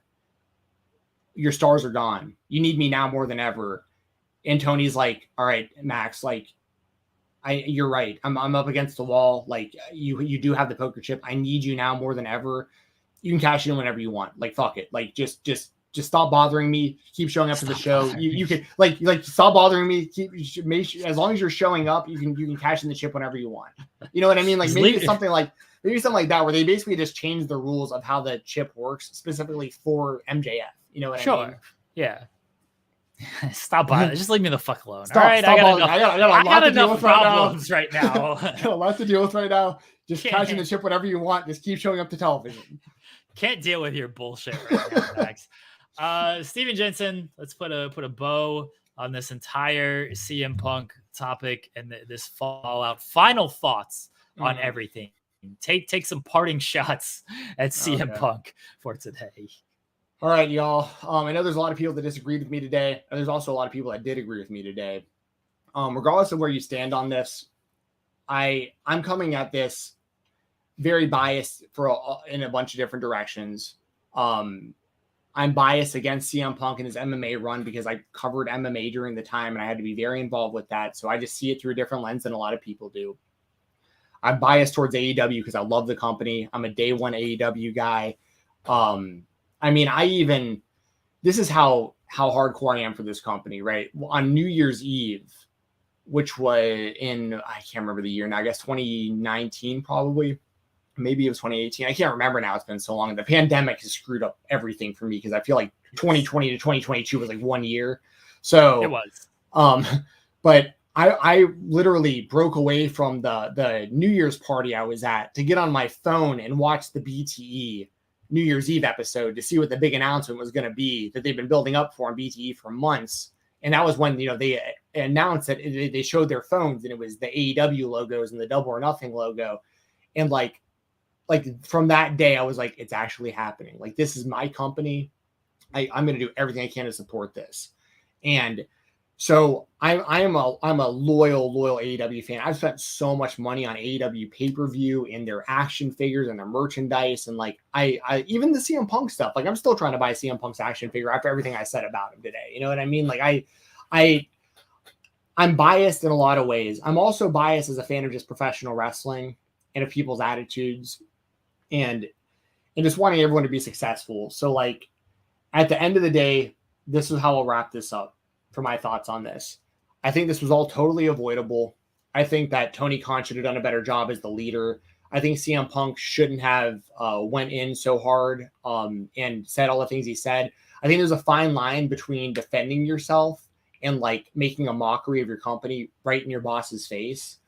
Speaker 3: Your stars are gone. You need me now more than ever. And Tony's like, all right, Max, like, you're right. I'm up against the wall. Like you do have the poker chip. I need you now more than ever. You can cash in whenever you want. Like, fuck it. Like, just stop bothering me. Keep showing up to the show. You can like stop bothering me. As long as you're showing up, you can cash in the chip whenever you want. You know what I mean? Like maybe something like that where they basically just change the rules of how the chip works specifically for MJF. You know what I mean?
Speaker 2: Yeah. Stop bothering. Just leave me the fuck alone.
Speaker 3: Stop,
Speaker 2: all right,
Speaker 3: stop
Speaker 2: I got enough problems right now.
Speaker 3: I got a lot to deal with right now. Just cash in the chip whenever you want. Just keep showing up to television.
Speaker 2: Can't deal with your bullshit right now, Max. Stephen Jensen, let's put a bow on this entire CM Punk topic and this fallout. Final thoughts on everything. Take some parting shots at CM Punk for today.
Speaker 3: All right, y'all. I know there's a lot of people that disagreed with me today, and there's also a lot of people that did agree with me today. Regardless of where you stand on this, I'm coming at this very biased in a bunch of different directions. I'm biased against CM Punk and his MMA run because I covered MMA during the time and I had to be very involved with that. So I just see it through a different lens than a lot of people do. I'm biased towards AEW because I love the company. I'm a day one AEW guy. I mean, this is how hardcore I am for this company, right? On New Year's Eve, which was I can't remember the year now, I guess 2019 probably. Maybe it was 2018. I can't remember now. It's been so long. The pandemic has screwed up everything for me because I feel like 2020 to 2022 was like 1 year. So
Speaker 2: it was.
Speaker 3: But I literally broke away from the New Year's party I was at to get on my phone and watch the BTE New Year's Eve episode to see what the big announcement was going to be that they've been building up for on BTE for months. And that was when, they announced that they showed their phones and it was the AEW logos and the Double or Nothing logo. And like from that day, I was like, it's actually happening. Like, this is my company. I'm going to do everything I can to support this. And so I'm a loyal AEW fan. I've spent so much money on AEW pay-per-view and their action figures and their merchandise. And like, I even the CM Punk stuff, like I'm still trying to buy CM Punk's action figure after everything I said about him today. You know what I mean? Like I'm biased in a lot of ways. I'm also biased as a fan of just professional wrestling and of people's attitudes and just wanting everyone to be successful. So like at the end of the day, this is how I'll wrap this up for my thoughts on this. I think this was all totally avoidable. I think that Tony Khan should have done a better job as the leader. I think CM Punk shouldn't have went in so hard and said all the things he said. I think there's a fine line between defending yourself and like making a mockery of your company right in your boss's face.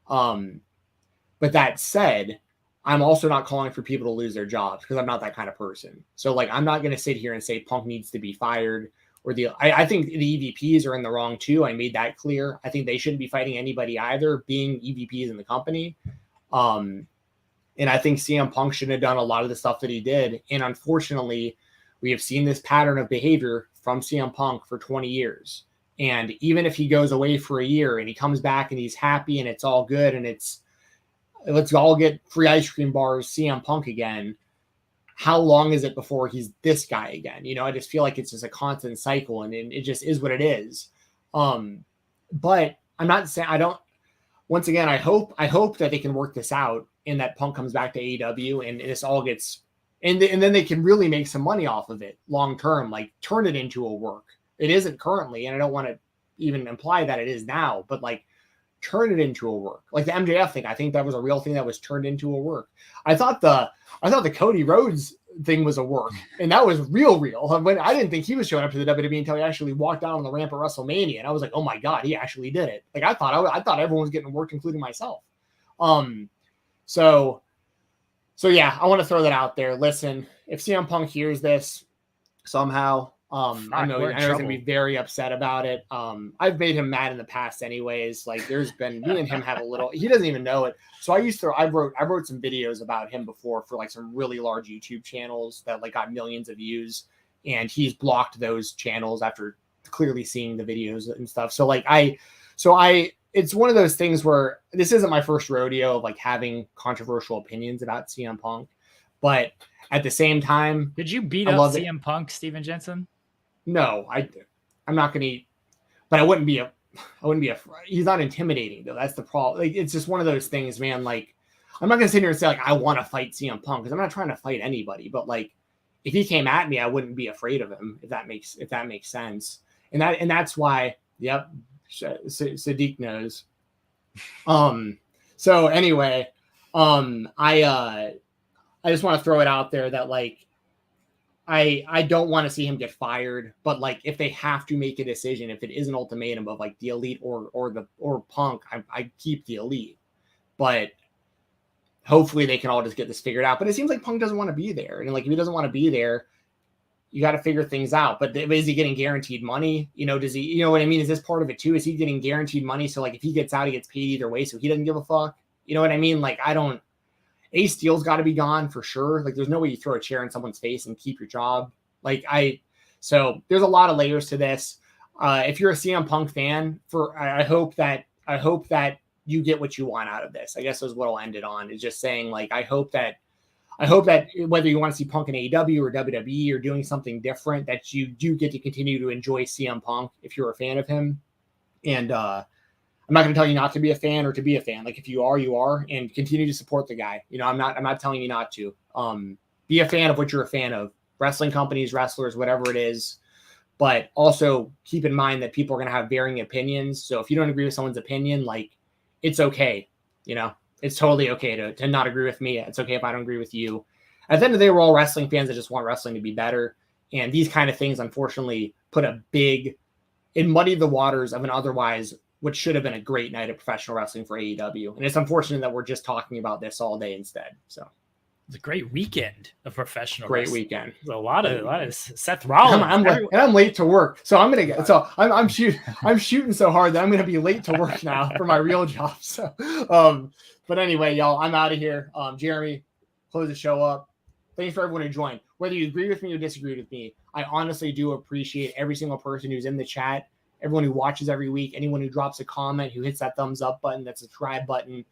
Speaker 3: But that said, I'm also not calling for people to lose their jobs because I'm not that kind of person. So like, I'm not going to sit here and say Punk needs to be fired. Or I think the EVPs are in the wrong too. I made that clear. I think they shouldn't be fighting anybody either, being EVPs in the company. And I think CM Punk shouldn't have done a lot of the stuff that he did. And unfortunately, we have seen this pattern of behavior from CM Punk for 20 years. And even if he goes away for a year and he comes back and he's happy and it's all good and let's all get free ice cream bars, CM Punk again. How long is it before he's this guy again? I just feel like it's just a constant cycle and it just is what it is. But I'm not saying once again, I hope that they can work this out and that Punk comes back to AEW and this all gets, and then they can really make some money off of it long-term, like turn it into a work. It isn't currently, and I don't want to even imply that it is now, but like turn it into a work. Like the MJF thing, I think that was a real thing that was turned into a work. I thought the Cody Rhodes thing was a work, and that was real. When I didn't think he was showing up to the WWE until he actually walked out on the ramp at WrestleMania, and I was like, oh my god, he actually did it. Like I thought everyone was getting work, including myself. So yeah, I want to throw that out there. Listen, if CM Punk hears this somehow, I know he's going to be very upset about it. I've made him mad in the past anyways. Like there's been, me and him have a little, he doesn't even know it. So I wrote some videos about him before for like some really large YouTube channels that like got millions of views, and he's blocked those channels after clearly seeing the videos and stuff. So like it's one of those things where this isn't my first rodeo of like having controversial opinions about CM Punk, but at the same time,
Speaker 2: did you beat up CM Punk, Stephen Jensen?
Speaker 3: No, I'm not going to, but I wouldn't be he's not intimidating though. That's the problem. Like, it's just one of those things, man. Like, I'm not going to sit here and say like, I want to fight CM Punk, because I'm not trying to fight anybody, but like, if he came at me, I wouldn't be afraid of him, if that makes sense. And that's why, yep. Sadiq knows. So anyway, I just want to throw it out there that like, I don't want to see him get fired, but like if they have to make a decision, if it is an ultimatum of like the Elite or Punk, I keep the Elite, but hopefully they can all just get this figured out. But it seems like Punk doesn't want to be there, and like if he doesn't want to be there, you got to figure things out. But is he getting guaranteed money? Does he, you know what I mean? Is this part of it too? Is he getting guaranteed money? So like if he gets out, he gets paid either way. So he doesn't give a fuck. You know what I mean? Like Ace Steel's got to be gone for sure. Like there's no way you throw a chair in someone's face and keep your job. So there's a lot of layers to this. If you're a CM Punk fan, I hope that you get what you want out of this. I guess is what I'll end it on, is just saying like, I hope that whether you want to see Punk in AEW or WWE or doing something different, that you do get to continue to enjoy CM Punk if you're a fan of him. And I'm not going to tell you not to be a fan or to be a fan. Like if you are, and continue to support the guy. I'm not telling you not to. Be a fan of what you're a fan of. Wrestling companies, wrestlers, whatever it is. But also keep in mind that people are going to have varying opinions. So if you don't agree with someone's opinion, like it's okay. It's totally okay to not agree with me. It's okay if I don't agree with you. At the end of the day, we're all wrestling fans that just want wrestling to be better. And these kind of things, unfortunately, muddy the waters of an otherwise, which should have been a great night of professional wrestling for AEW. And it's unfortunate that we're just talking about this all day instead. So
Speaker 2: it's a great weekend of professional
Speaker 3: great
Speaker 2: wrestling.
Speaker 3: Weekend.
Speaker 2: There's a lot of Seth Rollins.
Speaker 3: I'm late to work. So I'm shooting so hard that I'm going to be late to work now for my real job. So, but anyway, y'all, I'm out of here. Jeremy, close the show up. Thanks for everyone who joined. Whether you agree with me or disagree with me, I honestly do appreciate every single person who's in the chat, everyone who watches every week, anyone who drops a comment, who hits that thumbs up button, that subscribe button.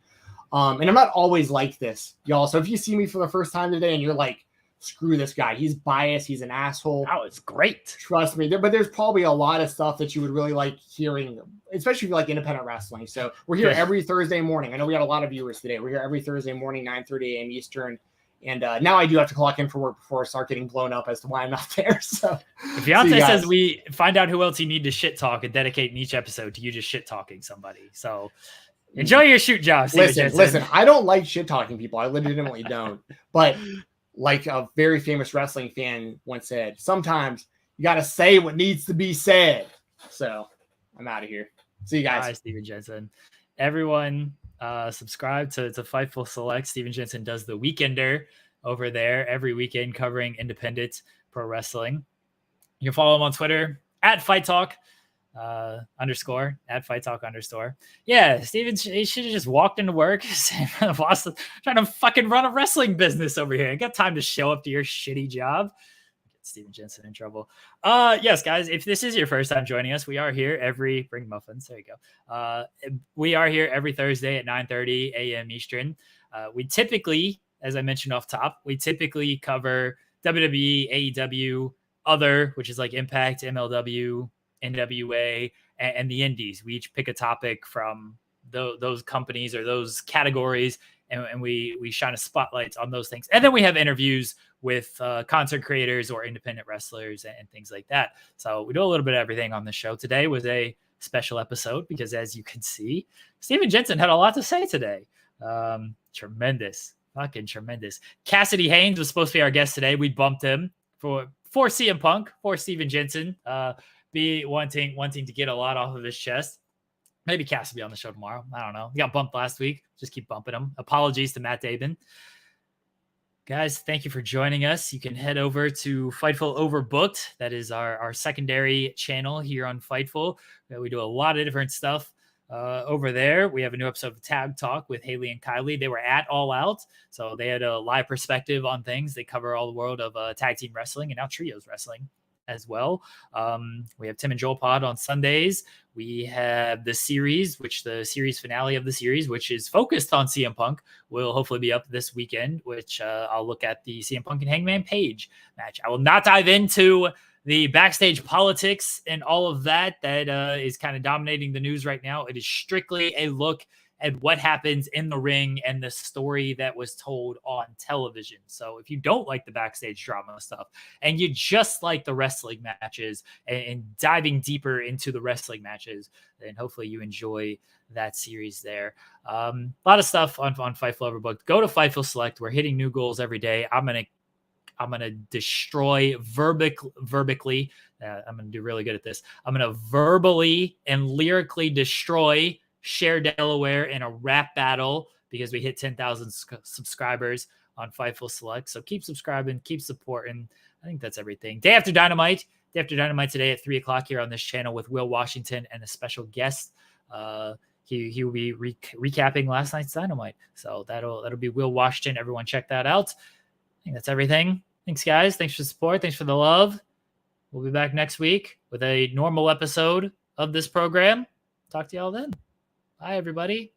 Speaker 3: And I'm not always like this, y'all. So if you see me for the first time today and you're like, screw this guy, he's biased, he's an asshole.
Speaker 2: Oh, it's great.
Speaker 3: Trust me. But there's probably a lot of stuff that you would really like hearing, especially if you like independent wrestling. So we're here every Thursday morning. I know we got a lot of viewers today. We're here every Thursday morning, 9:30 a.m. Eastern. And now I do have to clock in for work before I start getting blown up as to why I'm not there. So
Speaker 2: Fiance says we find out who else you need to shit talk and dedicate in each episode to you just shit talking somebody. So enjoy your shoot job.
Speaker 3: Listen, I don't like shit talking people. I legitimately don't. But like a very famous wrestling fan once said, sometimes you got to say what needs to be said. So I'm out of here. See you guys.
Speaker 2: Hi, Stephen Jensen. Everyone, subscribe to Fightful Select. Stephen Jensen does the Weekender over there every weekend covering independent pro wrestling. You can follow him on Twitter at Fight Talk _ at Fight Talk _. Yeah, Stephen, he should have just walked into work trying to fucking run a wrestling business over here. I got time to show up to your shitty job. Get Stephen Jensen in trouble. Yes, guys, if this is your first time joining us, we are here bring muffins. There you go. We are here every Thursday at 9:30 a.m. Eastern. We typically, as I mentioned off top, cover WWE, AEW, other, which is like Impact, MLW, NWA, and the Indies. We each pick a topic from those companies or those categories, and we shine a spotlight on those things. And then we have interviews with content creators or independent wrestlers and things like that. So we do a little bit of everything on the show. Today was a special episode because, as you can see, Stephen Jensen had a lot to say today. Tremendous. Fucking tremendous. Cassidy Haynes was supposed to be our guest today. We bumped him for CM Punk, for Stephen Jensen, be wanting to get a lot off of his chest. Maybe Cass will be on the show tomorrow. I don't know. He got bumped last week. Just keep bumping him. Apologies to Matt Dabin. Guys, thank you for joining us. You can head over to Fightful Overbooked. That is our secondary channel here on Fightful. We do a lot of different stuff over there. We have a new episode of Tag Talk with Haley and Kylie. They were at All Out, so they had a live perspective on things. They cover all the world of tag team wrestling and now trios wrestling as well. We have Tim and Joel Pod on Sundays. We have the series, the series finale of the series, which is focused on CM Punk, will hopefully be up this weekend, which I'll look at the CM Punk and Hangman Page match. I will not dive into the backstage politics and all of that is kind of dominating the news right now. It is strictly a look at what happens in the ring and the story that was told on television. So if you don't like the backstage drama stuff and you just like the wrestling matches and diving deeper into the wrestling matches, then hopefully you enjoy that series there. A lot of stuff on Fightful Overbooked. Go to Fightful Select. We're hitting new goals every day. I'm gonna destroy verbally. I'm gonna do really good at this. I'm gonna verbally and lyrically destroy Share Delaware in a rap battle because we hit 10,000 subscribers on Fightful Select. So keep subscribing, keep supporting. I think that's everything. Day After Dynamite today at 3:00 here on this channel with Will Washington and a special guest. He will be recapping last night's Dynamite. So that'll be Will Washington. Everyone check that out. I think that's everything. Thanks, guys. Thanks for the support. Thanks for the love. We'll be back next week with a normal episode of this program. Talk to y'all then. Bye, everybody.